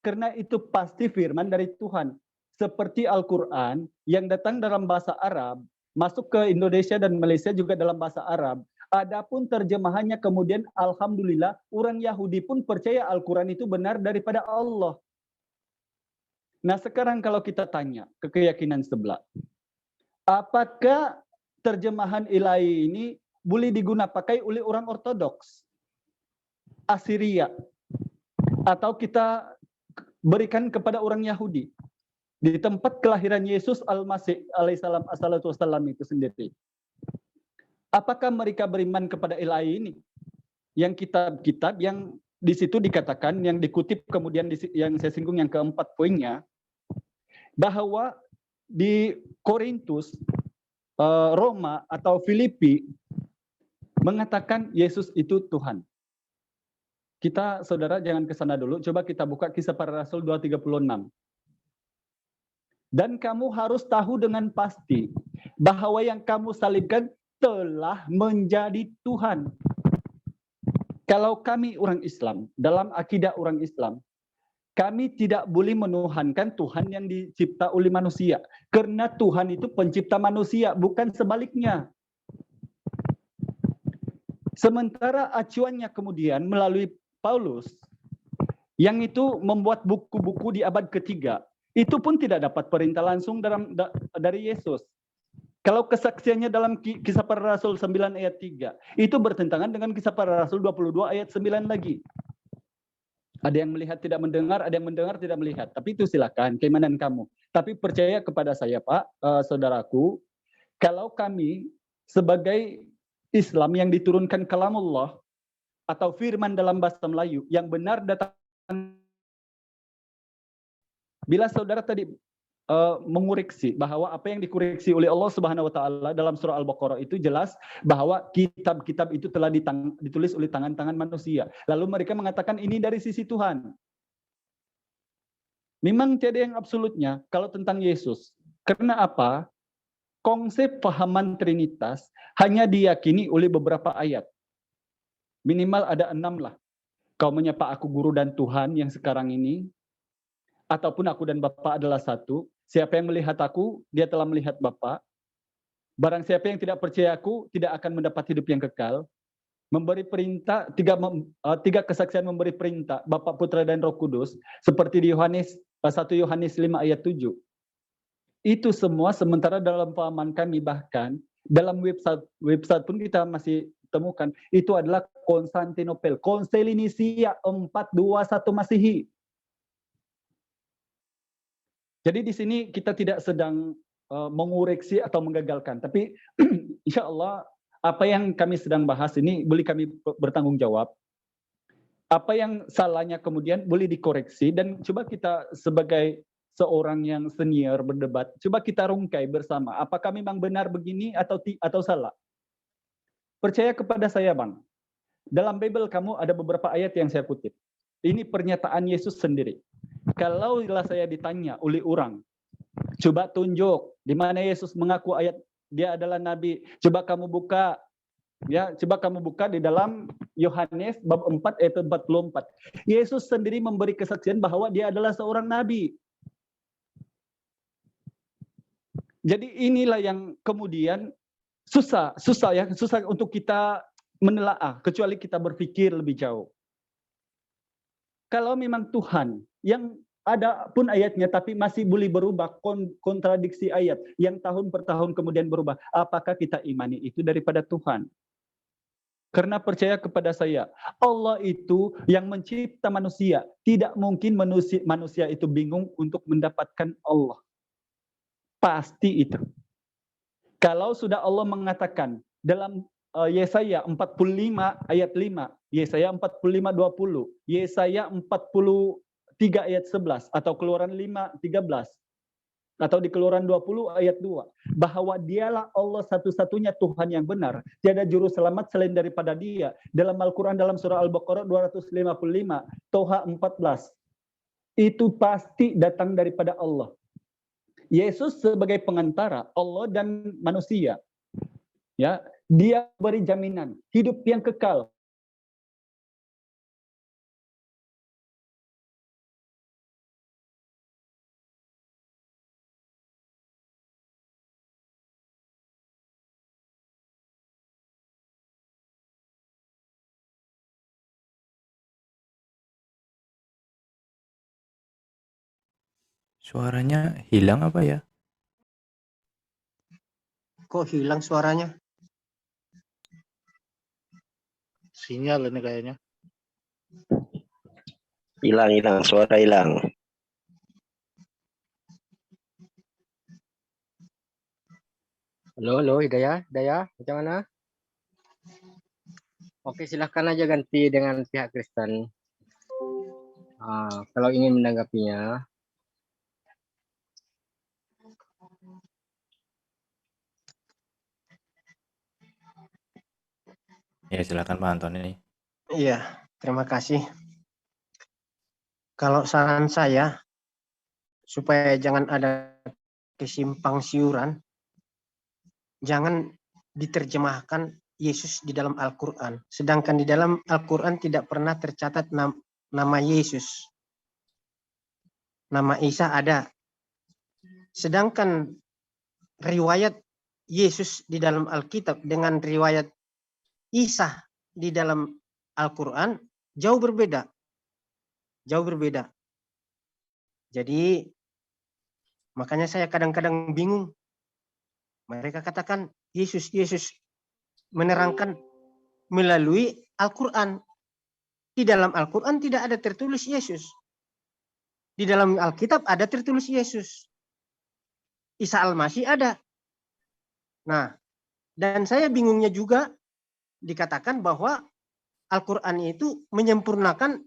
Karena itu pasti firman dari Tuhan. Seperti Al-Quran yang datang dalam bahasa Arab, masuk ke Indonesia dan Malaysia juga dalam bahasa Arab. Adapun terjemahannya kemudian alhamdulillah orang Yahudi pun percaya Al-Quran itu benar daripada Allah. Nah sekarang kalau kita tanya ke keyakinan sebelah, apakah terjemahan ilahi ini boleh digunakan pakai oleh orang Ortodoks, Assyria, atau kita berikan kepada orang Yahudi di tempat kelahiran Yesus Al-Masih alaihissalam assalatu wassalam itu sendiri? Apakah mereka beriman kepada ilahi ini? Yang kitab-kitab yang di situ dikatakan, yang dikutip kemudian yang saya singgung yang keempat poinnya, bahwa di Korintus, Roma atau Filipi mengatakan Yesus itu Tuhan. Kita saudara jangan ke sana dulu, coba kita buka Kisah Para Rasul 2:36. Dan kamu harus tahu dengan pasti bahwa yang kamu salibkan telah menjadi Tuhan. Kalau kami orang Islam, dalam akidah orang Islam, kami tidak boleh menuhankan Tuhan yang dicipta oleh manusia. Karena Tuhan itu pencipta manusia, bukan sebaliknya. Sementara acuannya kemudian melalui Paulus, yang itu membuat buku-buku di abad ketiga, itu pun tidak dapat perintah langsung dari Yesus. Kalau kesaksiannya dalam Kisah Para Rasul 9 ayat 3, itu bertentangan dengan Kisah Para Rasul 22 ayat 9 lagi. Ada yang melihat tidak mendengar, ada yang mendengar tidak melihat. Tapi itu silakan, keimanan kamu. Tapi percaya kepada saya Pak, saudaraku, kalau kami sebagai Islam yang diturunkan kalamullah, atau firman dalam bahasa Melayu yang benar datang. Bila saudara tadi mengoreksi bahwa apa yang dikoreksi oleh Allah Subhanahu wa taala dalam surah Al-Baqarah itu jelas bahwa kitab-kitab itu telah ditulis oleh tangan-tangan manusia. Lalu mereka mengatakan ini dari sisi Tuhan. Memang tiada yang absolutnya kalau tentang Yesus. Karena apa? Konsep pahaman Trinitas hanya diyakini oleh beberapa ayat. Minimal ada 6 lah. Kau menyapa aku guru dan Tuhan yang sekarang ini, ataupun aku dan Bapa adalah satu. Siapa yang melihat aku, dia telah melihat Bapa. Barang siapa yang tidak percaya aku, tidak akan mendapat hidup yang kekal. Memberi perintah, tiga kesaksian memberi perintah, Bapa, Putra, dan Roh Kudus, seperti di 1 Yohanes 5 ayat 7. Itu semua sementara dalam pahaman kami, bahkan dalam website pun kita masih temukan, itu adalah Konstantinopel, Konsili Nisia 421 Masehi. Jadi di sini kita tidak sedang mengoreksi atau menggagalkan, tapi insya Allah apa yang kami sedang bahas ini boleh kami bertanggung jawab. Apa yang salahnya kemudian boleh dikoreksi, dan coba kita sebagai seorang yang senior berdebat, coba kita rungkai bersama, apakah memang benar begini atau salah. Percaya kepada saya Bang, dalam Bible kamu ada beberapa ayat yang saya kutip. Ini pernyataan Yesus sendiri. Kalau saya ditanya oleh orang, coba tunjuk di mana Yesus mengaku ayat dia adalah nabi. Coba kamu buka, ya, coba kamu buka di dalam Yohanes bab 4 ayat 44. Yesus sendiri memberi kesaksian bahwa dia adalah seorang nabi. Jadi inilah yang kemudian susah untuk kita menelaah, kecuali kita berpikir lebih jauh. Kalau memang Tuhan yang ada pun ayatnya tapi masih boleh berubah, kontradiksi ayat yang tahun per tahun kemudian berubah. Apakah kita imani itu daripada Tuhan? Karena percaya kepada saya, Allah itu yang mencipta manusia. Tidak mungkin manusia itu bingung untuk mendapatkan Allah. Pasti itu. Kalau sudah Allah mengatakan dalam Yesaya 45 ayat 5, Yesaya 45 20, Yesaya 43 ayat 11 atau Keluaran 5 13 atau di Keluaran 20 ayat 2, bahwa dialah Allah satu-satunya Tuhan yang benar, tiada juru selamat selain daripada Dia. Dalam Al-Qur'an dalam surah Al-Baqarah 255, Toha 14. Itu pasti datang daripada Allah. Yesus sebagai pengantara Allah dan manusia. Ya, Dia beri jaminan hidup yang kekal. Suaranya hilang apa ya? Kok hilang suaranya? Sinyal ini kayaknya. Hilang, suara hilang. Halo, Hidayah, macam mana? Oke, silahkan aja ganti dengan pihak Kristen. Kalau ingin menanggapinya. Ya silakan Pak Antoni. Iya, terima kasih. Kalau saran saya, supaya jangan ada kesimpang siuran, jangan diterjemahkan Yesus di dalam Al-Quran. Sedangkan di dalam Al-Quran tidak pernah tercatat nama Yesus. Nama Isa ada. Sedangkan riwayat Yesus di dalam Alkitab dengan riwayat Isa di dalam Al-Quran jauh berbeda. Jauh berbeda. Jadi makanya saya kadang-kadang bingung. Mereka katakan Yesus menerangkan melalui Al-Quran. Di dalam Al-Quran tidak ada tertulis Yesus. Di dalam Alkitab ada tertulis Yesus. Isa Al-Masih ada. Nah, dan saya bingungnya juga dikatakan bahwa Al-Quran itu menyempurnakan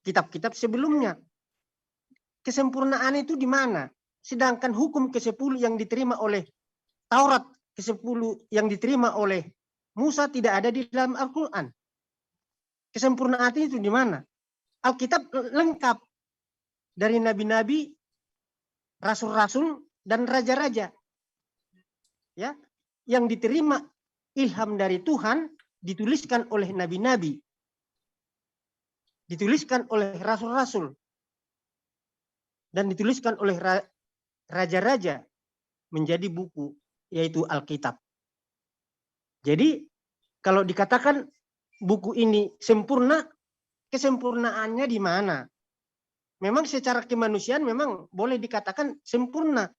kitab-kitab sebelumnya. Kesempurnaan itu di mana? Sedangkan hukum ke-10 yang diterima oleh Taurat, ke-10 yang diterima oleh Musa tidak ada di dalam Al-Quran. Kesempurnaan itu di mana? Alkitab lengkap dari nabi-nabi, rasul-rasul, dan raja-raja. Ya, yang diterima ilham dari Tuhan dituliskan oleh nabi-nabi, dituliskan oleh rasul-rasul, dan dituliskan oleh raja-raja menjadi buku, yaitu Alkitab. Jadi kalau dikatakan buku ini sempurna, kesempurnaannya di mana? Memang secara kemanusiaan memang boleh dikatakan sempurna.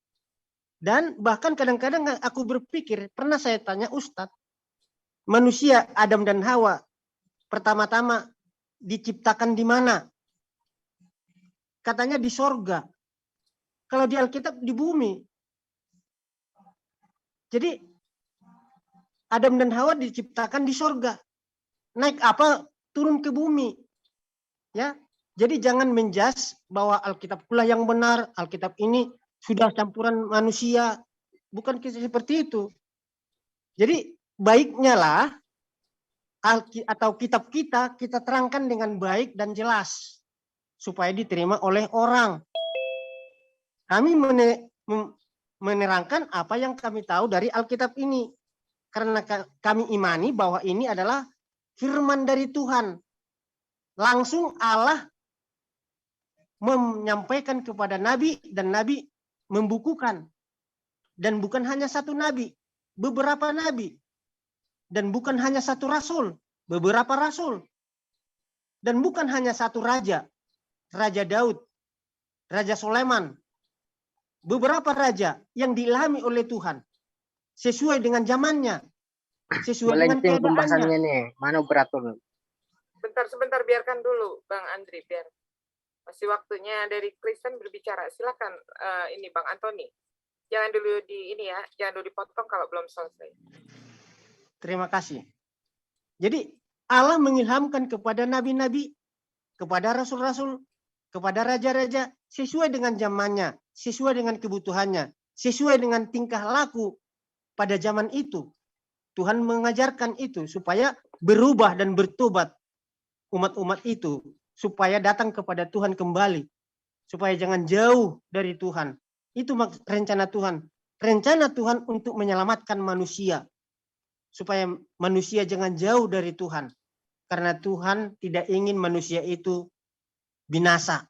Dan bahkan kadang-kadang aku berpikir, pernah saya tanya Ustadz, manusia Adam dan Hawa pertama-tama diciptakan di mana? Katanya di sorga. Kalau di Alkitab di bumi. Jadi Adam dan Hawa diciptakan di sorga. Naik apa? Turun ke bumi. Ya. Jadi jangan menjas bahwa Alkitab pula yang benar, Alkitab ini sudah campuran manusia. Bukan seperti itu. Jadi baiknya lah atau kitab kita terangkan dengan baik dan jelas supaya diterima oleh orang. Kami menerangkan apa yang kami tahu dari Alkitab ini karena kami imani bahwa ini adalah firman dari Tuhan. Langsung Allah menyampaikan kepada nabi dan nabi membukukan. Dan bukan hanya satu nabi, beberapa nabi. Dan bukan hanya satu rasul, beberapa rasul. Dan bukan hanya satu raja, Raja Daud. Raja Sulaiman, beberapa raja yang diilhami oleh Tuhan sesuai dengan zamannya, sesuai dengan Melenceng keadaannya. pembahasannya nih. Mana operator? Sebentar biarkan dulu Bang Andri, biar masih waktunya dari Kristen berbicara. Silakan ini Bang Antoni. Jangan dulu jangan dulu dipotong kalau belum selesai. Terima kasih. Jadi Allah mengilhamkan kepada nabi-nabi, kepada rasul-rasul, kepada raja-raja sesuai dengan zamannya, sesuai dengan kebutuhannya, sesuai dengan tingkah laku pada zaman itu. Tuhan mengajarkan itu supaya berubah dan bertobat umat-umat itu, supaya datang kepada Tuhan kembali, supaya jangan jauh dari Tuhan. Itu rencana Tuhan. Rencana Tuhan untuk menyelamatkan manusia, supaya manusia jangan jauh dari Tuhan. Karena Tuhan tidak ingin manusia itu binasa.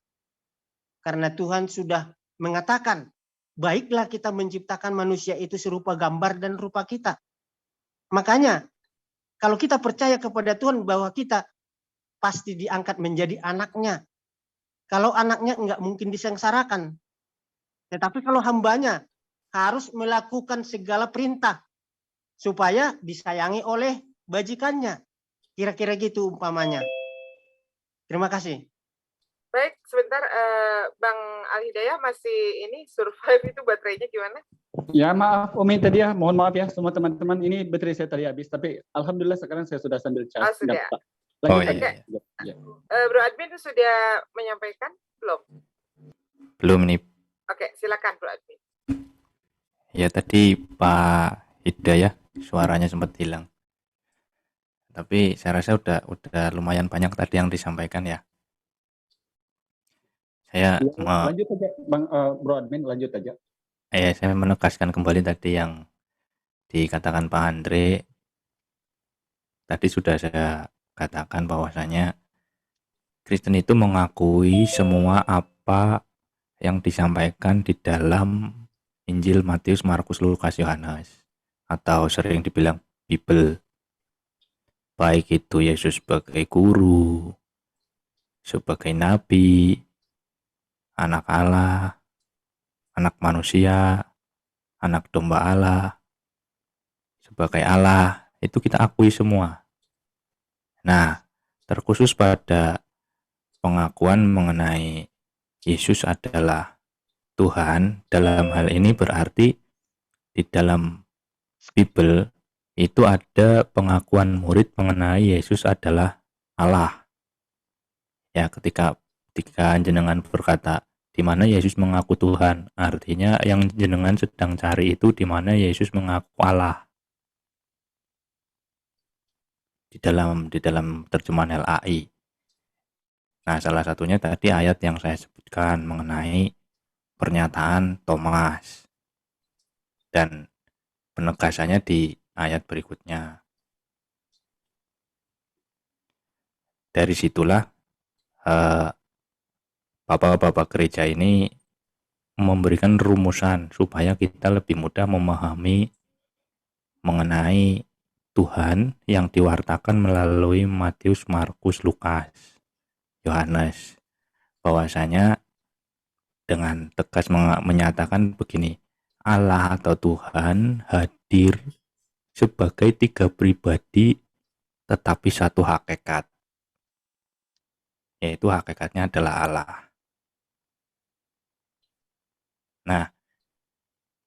Karena Tuhan sudah mengatakan, baiklah kita menciptakan manusia itu serupa gambar dan rupa kita. Makanya, kalau kita percaya kepada Tuhan bahwa kita pasti diangkat menjadi anaknya. Kalau anaknya enggak mungkin disengsarakan. Tetapi kalau hambanya harus melakukan segala perintah supaya disayangi oleh bajikannya. Kira-kira gitu umpamanya. Terima kasih. Baik, sebentar Bang Al-Hidayah masih ini survive itu baterainya gimana? Ya maaf Umi tadi ya, mohon maaf ya semua teman-teman, ini baterai saya tadi habis, tapi alhamdulillah sekarang saya sudah sambil Oh, cas. sudah. Nggak apa. Lanjut iya, aja. iya. Ya. Bro Admin sudah menyampaikan belum? Belum nih. Oke, silakan Bro Admin. Ya tadi Pak Hidayah suaranya sempat hilang. Tapi saya rasa udah lumayan banyak tadi yang disampaikan ya. Saya Lanjut aja Bang Bro Admin, lanjut aja. saya menegaskan kembali tadi yang dikatakan Pak Andre. Tadi sudah saya katakan bahwasanya Kristen itu mengakui semua apa yang disampaikan di dalam Injil Matius, Markus, Lukas, Yohanes, atau sering dibilang Bible. Baik itu Yesus sebagai guru, sebagai nabi, anak Allah, anak manusia, anak domba Allah, sebagai Allah, itu kita akui semua. Nah, terkhusus pada pengakuan mengenai Yesus adalah Tuhan, dalam hal ini berarti di dalam Bible itu ada pengakuan murid mengenai Yesus adalah Allah. Ya, ketika jenengan berkata di mana Yesus mengaku Tuhan, artinya yang jenengan sedang cari itu di mana Yesus mengaku Allah. Di dalam terjemahan LAI. Nah, salah satunya tadi ayat yang saya sebutkan mengenai pernyataan Thomas. Dan penegasannya di ayat berikutnya. Dari situlah bapak-bapak gereja ini memberikan rumusan supaya kita lebih mudah memahami mengenai Tuhan yang diwartakan melalui Matius, Markus, Lukas, Yohanes. Bahwasanya dengan tegas menyatakan begini, Allah atau Tuhan hadir sebagai tiga pribadi tetapi satu hakikat, yaitu hakikatnya adalah Allah. Nah,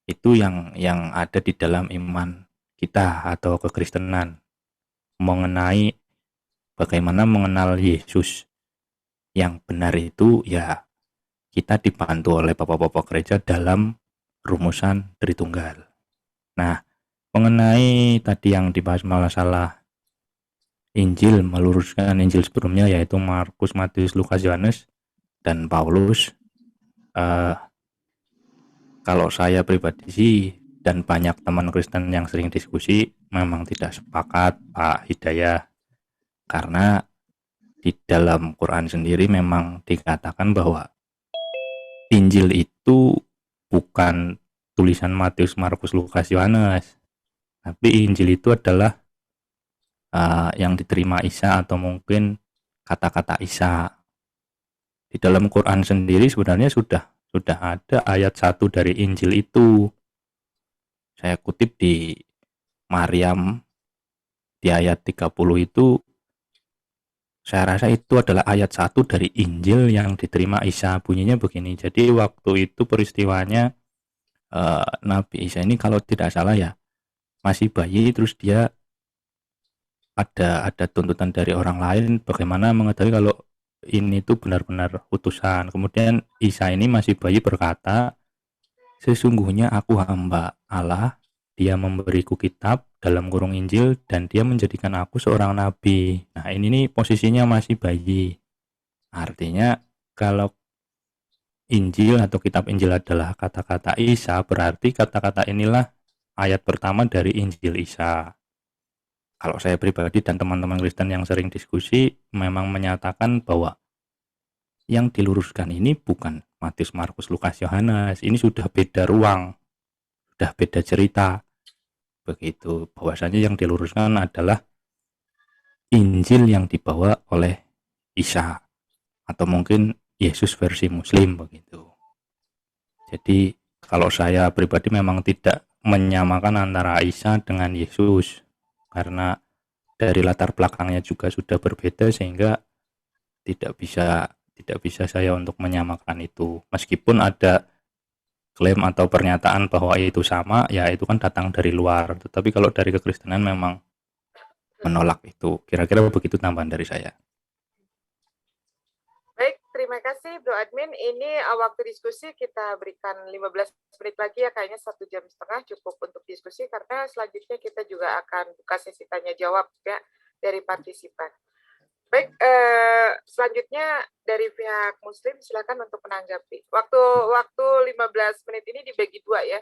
itu yang ada di dalam iman kita atau kekristenan mengenai bagaimana mengenal Yesus yang benar itu, ya kita dibantu oleh bapak-bapak gereja dalam rumusan Tritunggal. Nah, mengenai tadi yang dibahas masalah Injil, meluruskan Injil sebelumnya yaitu Markus, Matius, Lukas, Yohanes, dan Paulus. Kalau saya pribadi sih dan banyak teman Kristen yang sering diskusi memang tidak sepakat Pak Hidayah, karena di dalam Quran sendiri memang dikatakan bahwa Injil itu bukan tulisan Matius, Markus, Lukas, Yohanes, tapi Injil itu adalah yang diterima Isa atau mungkin kata-kata Isa. Di dalam Quran sendiri sebenarnya sudah ada ayat 1 dari Injil itu. Saya kutip di Maryam di ayat 30 itu, saya rasa itu adalah ayat 1 dari Injil yang diterima Isa. Bunyinya begini. Jadi waktu itu peristiwanya Nabi Isa ini kalau tidak salah ya masih bayi, terus dia ada tuntutan dari orang lain bagaimana mengetahui kalau ini tuh benar-benar utusan. Kemudian Isa ini masih bayi berkata, sesungguhnya aku hamba Allah, dia memberiku kitab dalam kurung Injil dan dia menjadikan aku seorang nabi. Nah ini nih posisinya masih bayi. Artinya kalau Injil atau kitab Injil adalah kata-kata Isa, berarti kata-kata inilah ayat pertama dari Injil Isa. Kalau saya pribadi dan teman-teman Kristen yang sering diskusi memang menyatakan bahwa yang diluruskan ini bukan Matius, Markus, Lukas, Yohanes. Ini sudah beda ruang, sudah beda cerita. Begitu, bahwasanya yang diluruskan adalah Injil yang dibawa oleh Isa atau mungkin Yesus versi Muslim begitu. Jadi kalau saya pribadi memang tidak menyamakan antara Isa dengan Yesus, karena dari latar belakangnya juga sudah berbeda sehingga tidak bisa saya untuk menyamakan itu. Meskipun ada klaim atau pernyataan bahwa itu sama, ya itu kan datang dari luar. Tetapi kalau dari kekristenan memang menolak itu. Kira-kira begitu tambahan dari saya. Baik, terima kasih Bro Admin. Ini waktu diskusi kita berikan 15 menit lagi ya, kayaknya 1,5 jam cukup untuk diskusi, karena selanjutnya kita juga akan buka sesi tanya jawab ya dari partisipan. Baik, selanjutnya dari pihak Muslim silakan untuk menanggapi. Waktu 15 menit ini dibagi dua ya.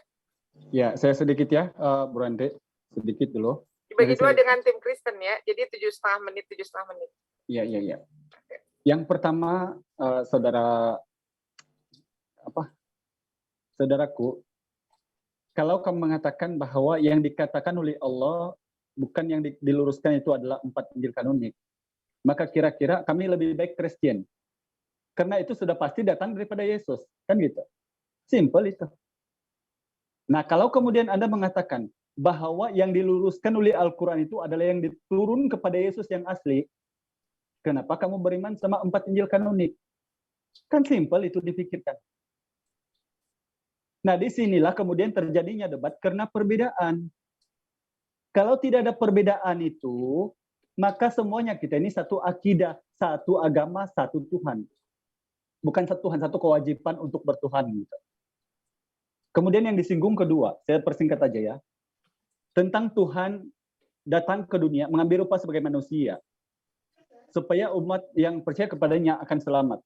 Ya, saya sedikit ya, Bro Andre, sedikit dulu. Dibagi dua dengan tim Kristen ya, jadi 7,5 menit. Iya. Yang pertama, saudaraku, kalau kamu mengatakan bahwa yang dikatakan oleh Allah bukan yang diluruskan itu adalah 4 Injil kanonik, maka kira-kira kami lebih baik Kristen. Karena itu sudah pasti datang daripada Yesus, kan gitu. Simple itu. Nah, kalau kemudian Anda mengatakan bahwa yang diluruskan oleh Al-Quran itu adalah yang diturun kepada Yesus yang asli, kenapa kamu beriman sama 4 Injil kanonik? Kan simple itu dipikirkan. Nah, disinilah kemudian terjadinya debat karena perbedaan. Kalau tidak ada perbedaan itu, maka semuanya kita ini satu akidah, satu agama, satu Tuhan. Bukan satu Tuhan, satu kewajiban untuk bertuhan. Gitu. Kemudian yang disinggung kedua, saya persingkat aja ya. Tentang Tuhan datang ke dunia, mengambil rupa sebagai manusia. Supaya umat yang percaya kepadanya akan selamat.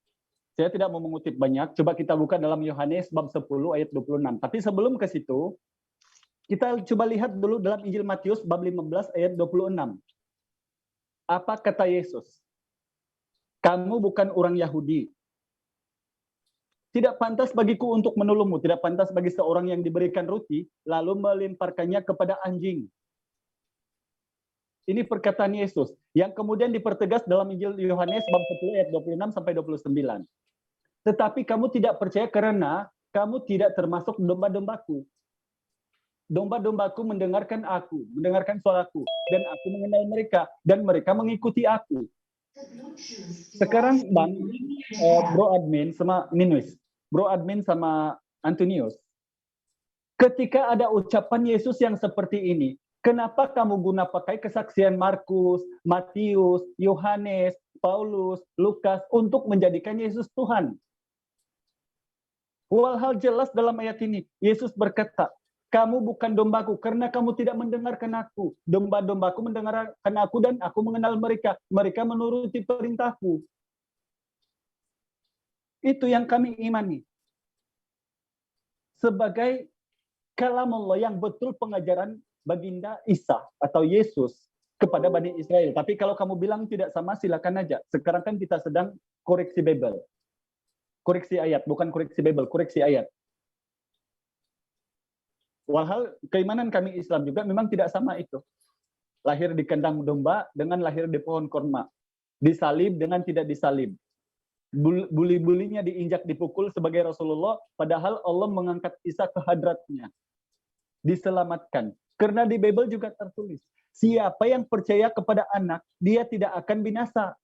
Saya tidak mau mengutip banyak, coba kita buka dalam Yohanes bab 10 ayat 26. Tapi sebelum ke situ, kita coba lihat dulu dalam Injil Matius bab 15 ayat 26. Apa kata Yesus? Kamu bukan orang Yahudi. Tidak pantas bagiku untuk menolongmu, tidak pantas bagi seorang yang diberikan roti, lalu melemparkannya kepada anjing. Ini perkataan Yesus, yang kemudian dipertegas dalam Injil Yohanes bab 10 ayat 26 sampai 29. Tetapi kamu tidak percaya karena kamu tidak termasuk domba-dombaku. Domba-dombaku mendengarkan suaraku, dan aku mengenal mereka, dan mereka mengikuti aku. Sekarang Bang, Bro Admin sama Antonius, ketika ada ucapan Yesus yang seperti ini, kenapa kamu guna pakai kesaksian Markus, Matius, Yohanes, Paulus, Lukas untuk menjadikan Yesus Tuhan? Walhal jelas dalam ayat ini, Yesus berkata, kamu bukan dombaku karena kamu tidak mendengarkan aku. Domba-dombaku mendengarkan aku dan aku mengenal mereka. Mereka menuruti perintahku. Itu yang kami imani. Sebagai kalamullah yang betul pengajaran baginda Isa atau Yesus kepada Bani Israel. Tapi kalau kamu bilang tidak sama, silakan aja. Sekarang kan kita sedang koreksi Bible. Koreksi ayat, bukan koreksi Bible, koreksi ayat. Walhal keimanan kami Islam juga memang tidak sama itu. Lahir di kandang domba dengan lahir di pohon korma. Disalib dengan tidak disalib. Buli-bulinya diinjak, dipukul sebagai Rasulullah, padahal Allah mengangkat Isa ke hadratnya. Diselamatkan. Karena di Bible juga tertulis, siapa yang percaya kepada anak, dia tidak akan binasa.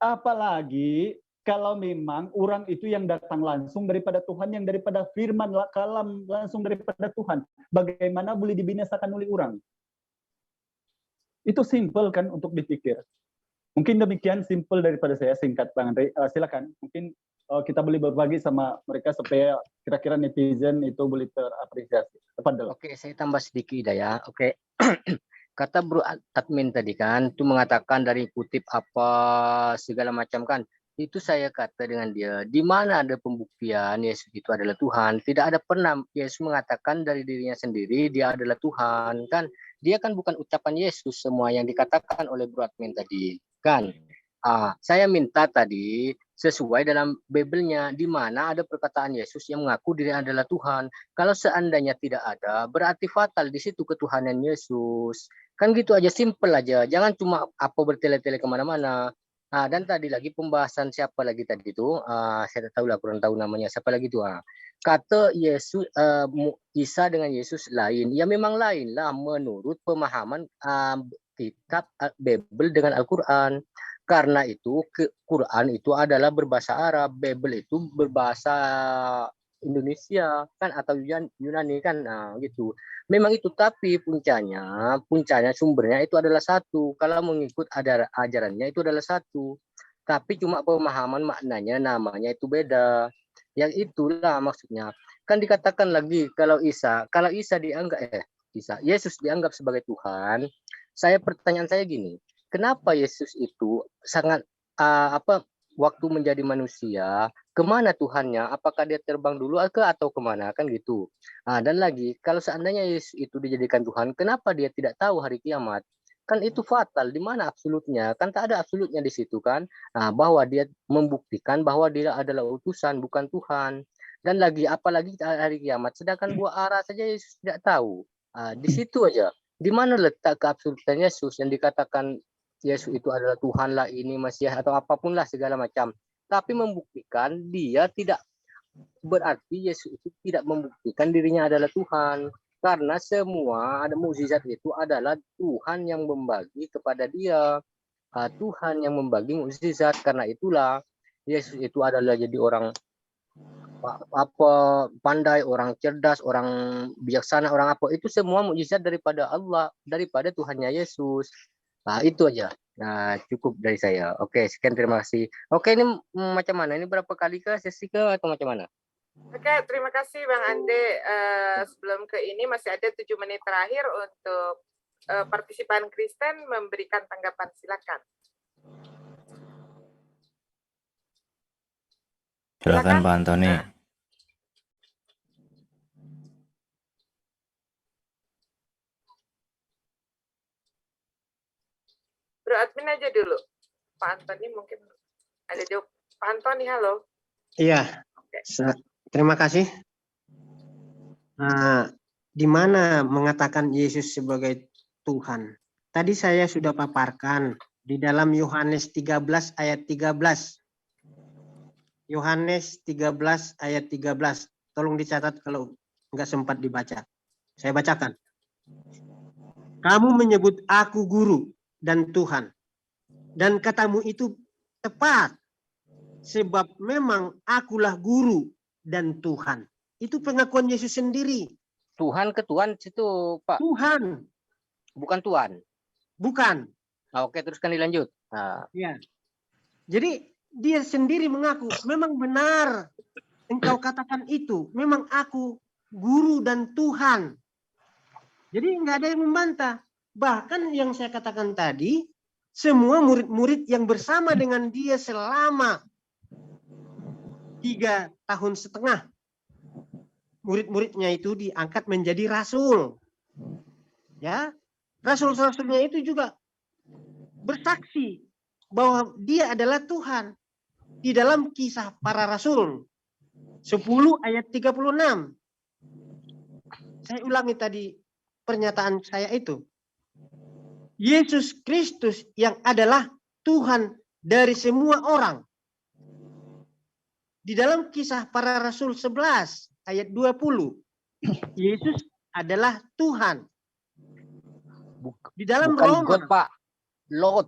Apalagi kalau memang orang itu yang datang langsung daripada Tuhan, yang daripada firman kalam langsung daripada Tuhan, bagaimana boleh dibinasakan oleh orang? Itu simple kan untuk dipikir. Mungkin demikian, simple daripada saya, singkat Bang Andre. Silakan, mungkin kita boleh berbagi sama mereka supaya kira-kira netizen itu boleh terapresiasi. Tafadhol. Oke, saya tambah sedikit ya. Oke. Kata Bro Admin tadi kan, itu mengatakan dari kutip apa segala macam kan. Itu saya kata dengan dia, di mana ada pembuktian Yesus itu adalah Tuhan, tidak ada pernah Yesus mengatakan dari dirinya sendiri dia adalah Tuhan kan. Dia kan bukan ucapan Yesus semua yang dikatakan oleh Bro Admin tadi kan. Saya minta tadi sesuai dalam Bible-nya, di mana ada perkataan Yesus yang mengaku dirinya adalah Tuhan. Kalau seandainya tidak ada, berarti fatal di situ ketuhanan Yesus. Kan gitu aja, simple aja. Jangan cuma apa bertele-tele kemana-mana. Dan tadi lagi pembahasan siapa lagi tadi itu, saya tak tahu lah, kurang tahu namanya. Siapa lagi itu? Kata Yesus, Isa dengan Yesus lain. Ya memang lain lah menurut pemahaman kitab Bible dengan Al-Quran. Karena itu Quran itu adalah berbahasa Arab, Bible itu berbahasa Indonesia kan atau Yunani kan, gitu. Memang itu, tapi puncanya sumbernya itu adalah satu. Kalau mengikut ajarannya itu adalah satu. Tapi cuma pemahaman maknanya namanya itu beda. Yang itulah maksudnya. Kan dikatakan lagi kalau Isa dianggap Yesus dianggap sebagai Tuhan. Pertanyaan saya gini. Kenapa Yesus itu sangat waktu menjadi manusia, kemana Tuhannya? Apakah dia terbang dulu atau kemana kan gitu? Dan lagi, kalau seandainya Yesus itu dijadikan Tuhan, kenapa dia tidak tahu hari kiamat? Kan itu fatal. Di mana absolutnya? Kan tak ada absolutnya di situ kan? Bahwa dia membuktikan bahwa dia adalah utusan bukan Tuhan. Dan lagi, apalagi hari kiamat. Sedangkan buah arah saja Yesus tidak tahu. Di situ aja. Di mana letak keabsolutan Yesus yang dikatakan Yesus itu adalah Tuhan lah, ini Mesias atau apapun lah segala macam. Tapi membuktikan dia tidak, berarti Yesus itu tidak membuktikan dirinya adalah Tuhan. Karena semua ada mukjizat itu adalah Tuhan yang membagi kepada dia. Tuhan yang membagi mukjizat. Karena itulah Yesus itu adalah jadi orang pandai, orang cerdas, orang bijaksana, orang apa. Itu semua mukjizat daripada Allah, daripada Tuhannya Yesus. Itu aja. Cukup dari saya. Oke, sekian, terima kasih. Oke, ini macam mana? Ini berapa kali ke sesi atau macam mana? Oke, terima kasih Bang Ande. Sebelum ke ini masih ada 7 menit terakhir untuk partisipan Kristen memberikan tanggapan. Silakan. Silakan Pak Antoni. Bro Admin aja dulu. Pak Antoni mungkin ada jawab. Pak Antoni, halo. Iya. Terima kasih. Di mana mengatakan Yesus sebagai Tuhan? Tadi saya sudah paparkan di dalam Yohanes 13 ayat 13. Yohanes 13 ayat 13. Tolong dicatat kalau nggak sempat dibaca. Saya bacakan. Kamu menyebut aku guru dan Tuhan. Dan katamu itu tepat. Sebab memang akulah guru dan Tuhan. Itu pengakuan Yesus sendiri. Tuhan ke Tuhan situ, Pak. Tuhan. Bukan Tuhan. Bukan. Oke, teruskan dilanjut. Ya. Jadi dia sendiri mengaku, memang benar engkau katakan itu. Memang aku guru dan Tuhan. Jadi nggak ada yang membantah. Bahkan yang saya katakan tadi, semua murid-murid yang bersama dengan dia selama 3,5 tahun, murid-muridnya itu diangkat menjadi rasul. Ya, rasul-rasulnya itu juga bersaksi bahwa dia adalah Tuhan. Di dalam Kisah Para Rasul 10 ayat 36. Saya ulangi tadi pernyataan saya itu. Yesus Kristus yang adalah Tuhan dari semua orang. Di dalam Kisah Para Rasul 11 ayat 20, Yesus adalah Tuhan. Di dalam Bukan God, Roma, Pak. Lord.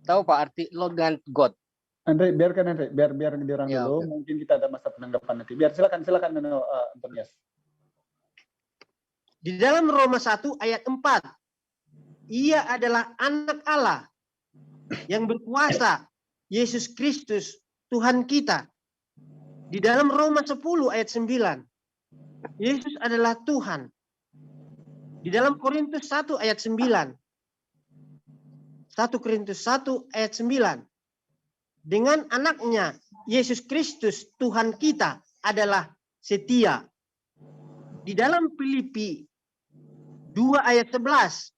Tahu Pak arti Lord dengan God? Andre, biarkan Andre, biar diorang Ya, dulu. oke. Mungkin kita ada masa penanggapan nanti. Biar silakan Antonius. di dalam Roma 1 ayat 4, Ia adalah anak Allah yang berkuasa, Yesus Kristus Tuhan kita. Di dalam Roma 10 ayat 9, Yesus adalah Tuhan. Di dalam Korintus 1 ayat 9, 1 Korintus 1 ayat 9, dengan anaknya Yesus Kristus Tuhan kita adalah setia. Di dalam Filipi 2 ayat 11,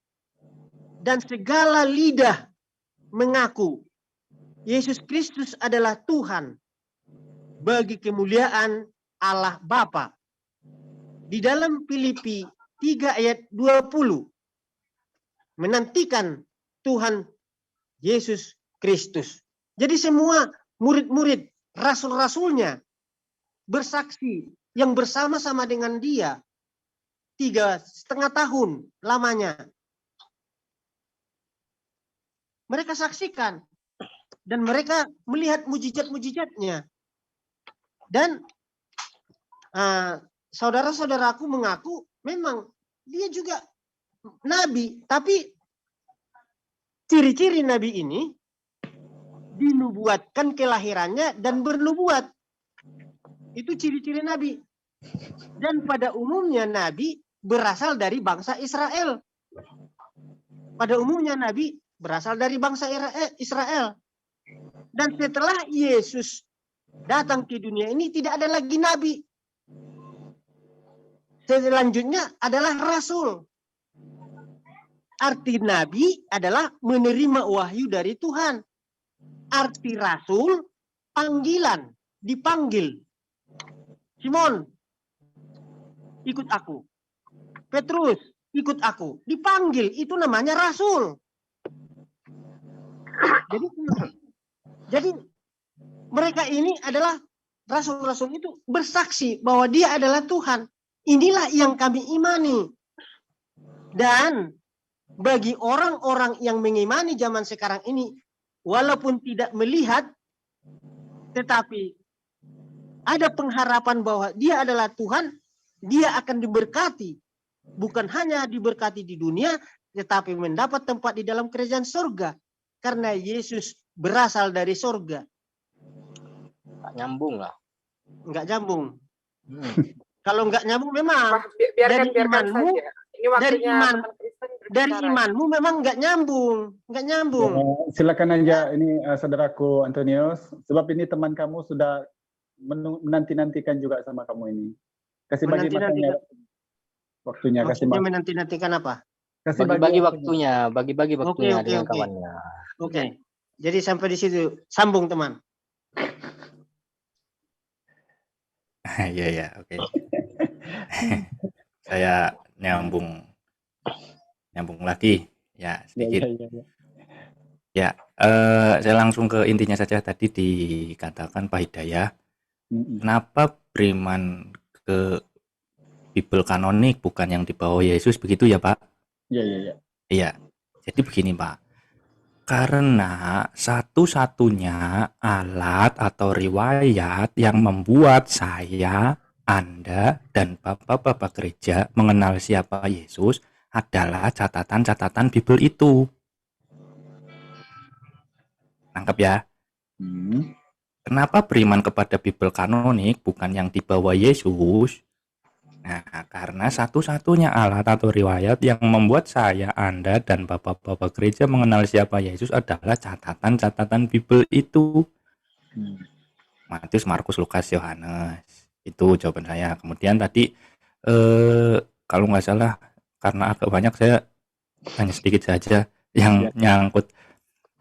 dan segala lidah mengaku Yesus Kristus adalah Tuhan bagi kemuliaan Allah Bapa. Di dalam Filipi 3 ayat 20, menantikan Tuhan Yesus Kristus. Jadi semua murid-murid, rasul-rasulnya bersaksi yang bersama-sama dengan dia 3,5 tahun lamanya. Mereka saksikan dan mereka melihat mujizat-mujizatnya. Dan saudara-saudaraku mengaku memang dia juga nabi, tapi ciri-ciri nabi ini dinubuatkan kelahirannya dan bernubuat. Itu ciri-ciri nabi. Dan pada umumnya nabi berasal dari bangsa Israel. Pada umumnya nabi berasal dari bangsa Israel. Dan setelah Yesus datang ke dunia ini tidak ada lagi nabi. Selanjutnya adalah rasul. Arti nabi adalah menerima wahyu dari Tuhan. Arti rasul, panggilan, dipanggil. Simon, ikut aku. Petrus, ikut aku. Dipanggil, itu namanya rasul. Jadi mereka ini adalah rasul-rasul itu bersaksi bahwa dia adalah Tuhan. Inilah yang kami imani. Dan bagi orang-orang yang mengimani zaman sekarang ini, walaupun tidak melihat, tetapi ada pengharapan bahwa dia adalah Tuhan, dia akan diberkati. Bukan hanya diberkati di dunia, tetapi mendapat tempat di dalam kerajaan surga. Karena Yesus berasal dari surga. Tak nyambung lah. Enggak nyambung. Kalau enggak nyambung memang Biarkan imanmu, saja. Ini waktunya teman Kristen dari berbicara. imanmu memang enggak nyambung. Enggak nyambung. Silakan aja ini saudaraku Antonius, sebab ini teman kamu sudah menanti-nantikan juga sama kamu ini. Kasih bagi masanya waktunya, kasih Maksudnya menanti-nantikan apa? kasih Bagi-bagi waktunya. waktunya, Oke. dengan kawannya. Oke. Jadi sampai di situ. Sambung teman. Iya, oke. Saya nyambung lagi ya sedikit. Ya, saya langsung ke intinya saja. Tadi dikatakan Pak Hidayah, kenapa beriman ke Bible kanonik bukan yang dibawa Yesus, begitu ya Pak? Iya. Iya. Jadi begini Pak, karena satu-satunya alat atau riwayat yang membuat saya, Anda, dan Bapak-Bapak gereja mengenal siapa Yesus adalah catatan-catatan Bible itu. Nangkep ya? Kenapa beriman kepada Bible kanonik bukan yang dibawa Yesus? Nah, karena satu-satunya alat atau riwayat yang membuat saya, Anda, dan Bapak-Bapak gereja mengenal siapa Yesus adalah catatan-catatan Bible itu. Matius, Markus, Lukas, Yohanes. Itu jawaban saya. Kemudian tadi, kalau nggak salah, karena agak banyak saya hanya sedikit saja yang nyangkut.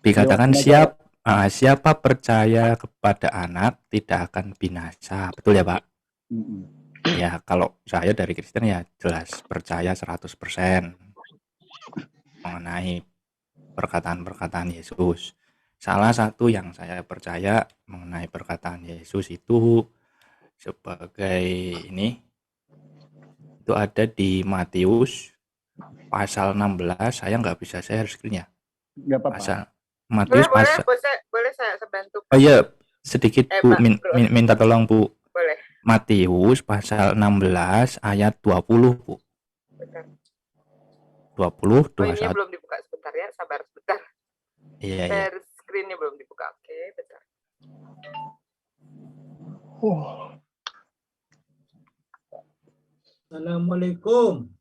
Dikatakan siapa percaya kepada anak tidak akan binasa. Betul ya Pak? Ya, kalau saya dari Kristen ya jelas percaya 100% mengenai perkataan-perkataan Yesus. salah satu yang saya percaya mengenai perkataan Yesus itu sebagai ini, itu ada di Matius pasal 16. Saya nggak bisa share screen ya. Nggak apa-apa. Pasal Boleh, Matius boleh, pasal. boleh saya bantu. Oh iya, sedikit Bu, Pak, Bro. minta tolong Bu. Boleh. Matius pasal 16 ayat 20 Bu. Bentar. 20, Oh, ini 21. belum dibuka, sebentar ya, sabar sebentar. Iya, iya. Share screen-nya belum dibuka. Oke, bentar. Assalamualaikum.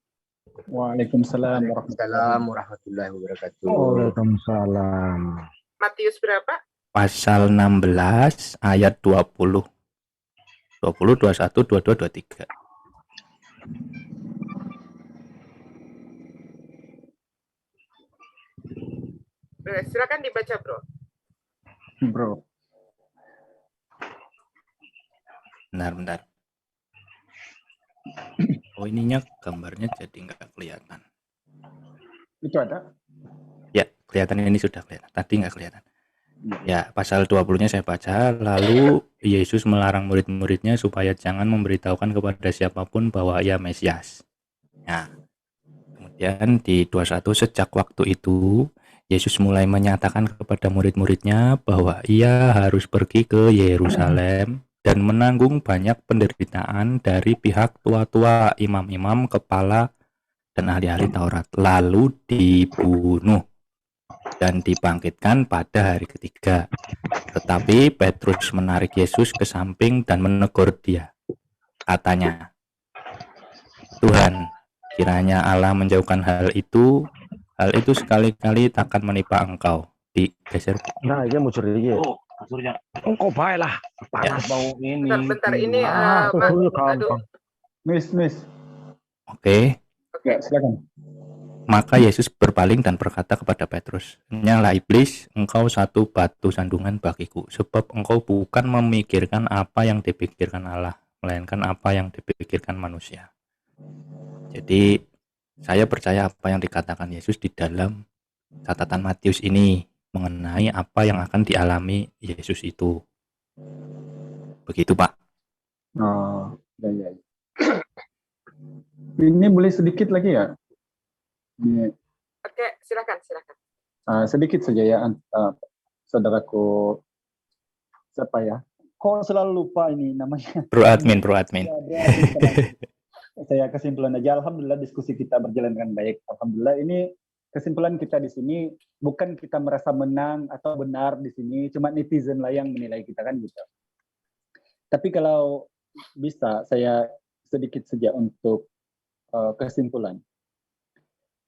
Waalaikumsalam warahmatullahi Assalamualaikum warahmatullahi wabarakatuh. Waalaikumsalam. Matius berapa? Pasal 16 ayat 20. 20, 21, 22, 23. Silakan dibaca, Bro. Bro. Bentar. Oh, ininya gambarnya jadi nggak kelihatan. Itu ada? Ya, kelihatan, ini sudah kelihatan. Tadi nggak kelihatan. Ya, pasal 20-nya saya baca. Lalu Yesus melarang murid-muridnya supaya jangan memberitahukan kepada siapapun bahwa ia Mesias. Nah, kemudian di 21, sejak waktu itu Yesus mulai menyatakan kepada murid-muridnya bahwa ia harus pergi ke Yerusalem dan menanggung banyak penderitaan dari pihak tua-tua, imam-imam, kepala, dan ahli-ahli Taurat, lalu dibunuh dan dibangkitkan pada hari ketiga. Tetapi Petrus menarik Yesus ke samping dan menegur dia. Katanya, "Tuhan, kiranya Allah menjauhkan hal itu sekali-kali takkan menimpa engkau." Digeser. Nah, dia muncul lagi. Kok baik lah. Panas bau ini. Bentar, ini gampang. Miss. Oke. Ya, silakan. Maka Yesus berpaling dan berkata kepada Petrus, "Nyala iblis, engkau satu batu sandungan bagiku, sebab engkau bukan memikirkan apa yang dipikirkan Allah, melainkan apa yang dipikirkan manusia." Jadi, saya percaya apa yang dikatakan Yesus di dalam catatan Matius ini mengenai apa yang akan dialami Yesus itu. Begitu, Pak. Oh, ya. Ini boleh sedikit lagi ya? Ini, Oke, silakan. sedikit saja ya, saudaraku. Siapa ya? Kok selalu lupa ini namanya? Bro admin. Ya, saya kesimpulan aja. Alhamdulillah diskusi kita berjalan dengan baik. Alhamdulillah ini kesimpulan kita di sini bukan kita merasa menang atau benar di sini, cuma netizen lah yang menilai kita kan gitu. Tapi kalau bisa saya sedikit saja untuk kesimpulan.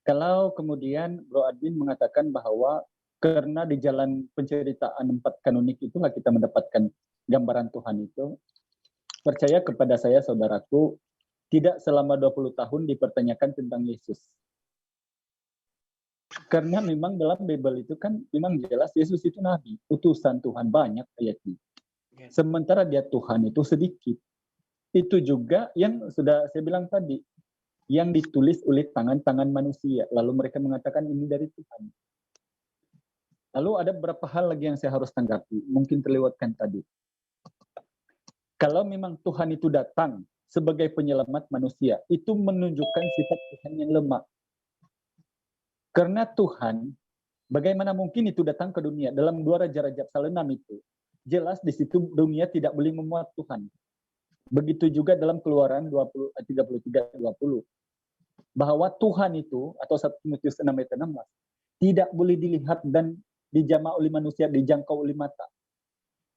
Kalau kemudian Bro Admin mengatakan bahwa karena di jalan penceritaan 4 kanonik itulah kita mendapatkan gambaran Tuhan itu, percaya kepada saya saudaraku, tidak selama 20 tahun dipertanyakan tentang Yesus. Karena memang dalam Bible itu kan memang jelas Yesus itu nabi, utusan Tuhan, banyak ayatnya. Sementara dia Tuhan itu sedikit. Itu juga yang sudah saya bilang tadi, yang ditulis oleh tangan-tangan manusia. Lalu mereka mengatakan ini dari Tuhan. Lalu ada beberapa hal lagi yang saya harus tanggapi, mungkin terlewatkan tadi. Kalau memang Tuhan itu datang sebagai penyelamat manusia, itu menunjukkan sifat Tuhan yang lemah. Karena Tuhan, bagaimana mungkin itu datang ke dunia? Dalam 2 Raja-Raja pasal 6 itu, jelas di situ dunia tidak boleh memuat Tuhan. Begitu juga dalam Keluaran 33-20, bahwa Tuhan itu, atau 1 Timotius 6 ayat 16, tidak boleh dilihat dan dijamah oleh manusia, dijangkau oleh mata.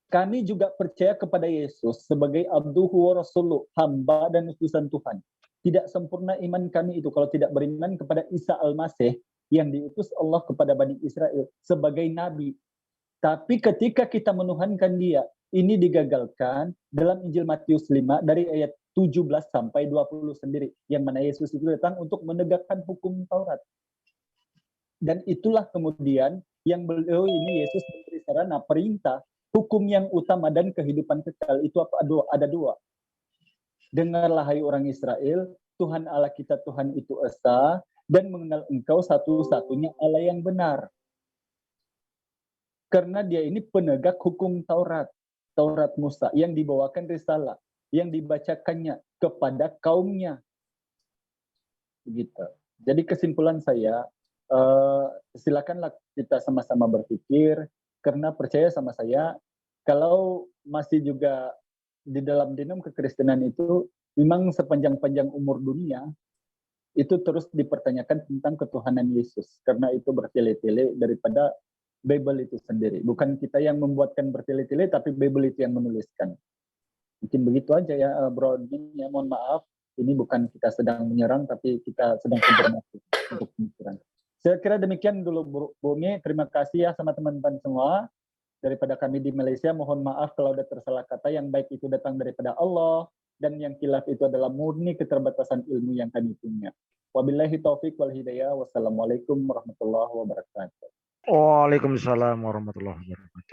Kami juga percaya kepada Yesus sebagai abduhu wa rasuluh, hamba dan utusan Tuhan. Tidak sempurna iman kami itu kalau tidak beriman kepada Isa Al-Masih yang diutus Allah kepada Bani Israel sebagai nabi. Tapi ketika kita menuhankan dia, ini digagalkan dalam Injil Matius 5 dari ayat 17 sampai 20 sendiri, yang mana Yesus itu datang untuk menegakkan hukum Taurat. Dan itulah kemudian yang beliau ini Yesus memberi sarana perintah hukum yang utama dan kehidupan kekal itu apa? Ada 2. Dengarlah hai orang Israel, Tuhan Allah kita Tuhan itu esa, dan mengenal engkau satu-satunya Allah yang benar. Karena dia ini penegak hukum Taurat, Taurat Musa yang dibawakan risalah, yang dibacakannya kepada kaumnya. Begitu. Jadi kesimpulan saya, silakanlah kita sama-sama berpikir, karena percaya sama saya, kalau masih juga di dalam denom kekristenan itu, memang sepanjang-panjang umur dunia, itu terus dipertanyakan tentang ketuhanan Yesus. Karena itu bertele-tele daripada Bible itu sendiri. Bukan kita yang membuatkan bertele-tele, tapi Bible itu yang menuliskan. Mungkin begitu aja ya, Bro Din, ya mohon maaf. Ini bukan kita sedang menyerang, tapi kita sedang konfirmasi untuk pemikiran. Saya kira demikian dulu, Bumi. Terima kasih ya sama teman-teman semua. Daripada kami di Malaysia, mohon maaf kalau ada tersalah kata. Yang baik itu datang daripada Allah, dan yang khilaf itu adalah murni keterbatasan ilmu yang kami punya. Wabillahi taufiq wal hidayah. Wassalamualaikum warahmatullahi wabarakatuh. Waalaikumsalam warahmatullahi wabarakatuh.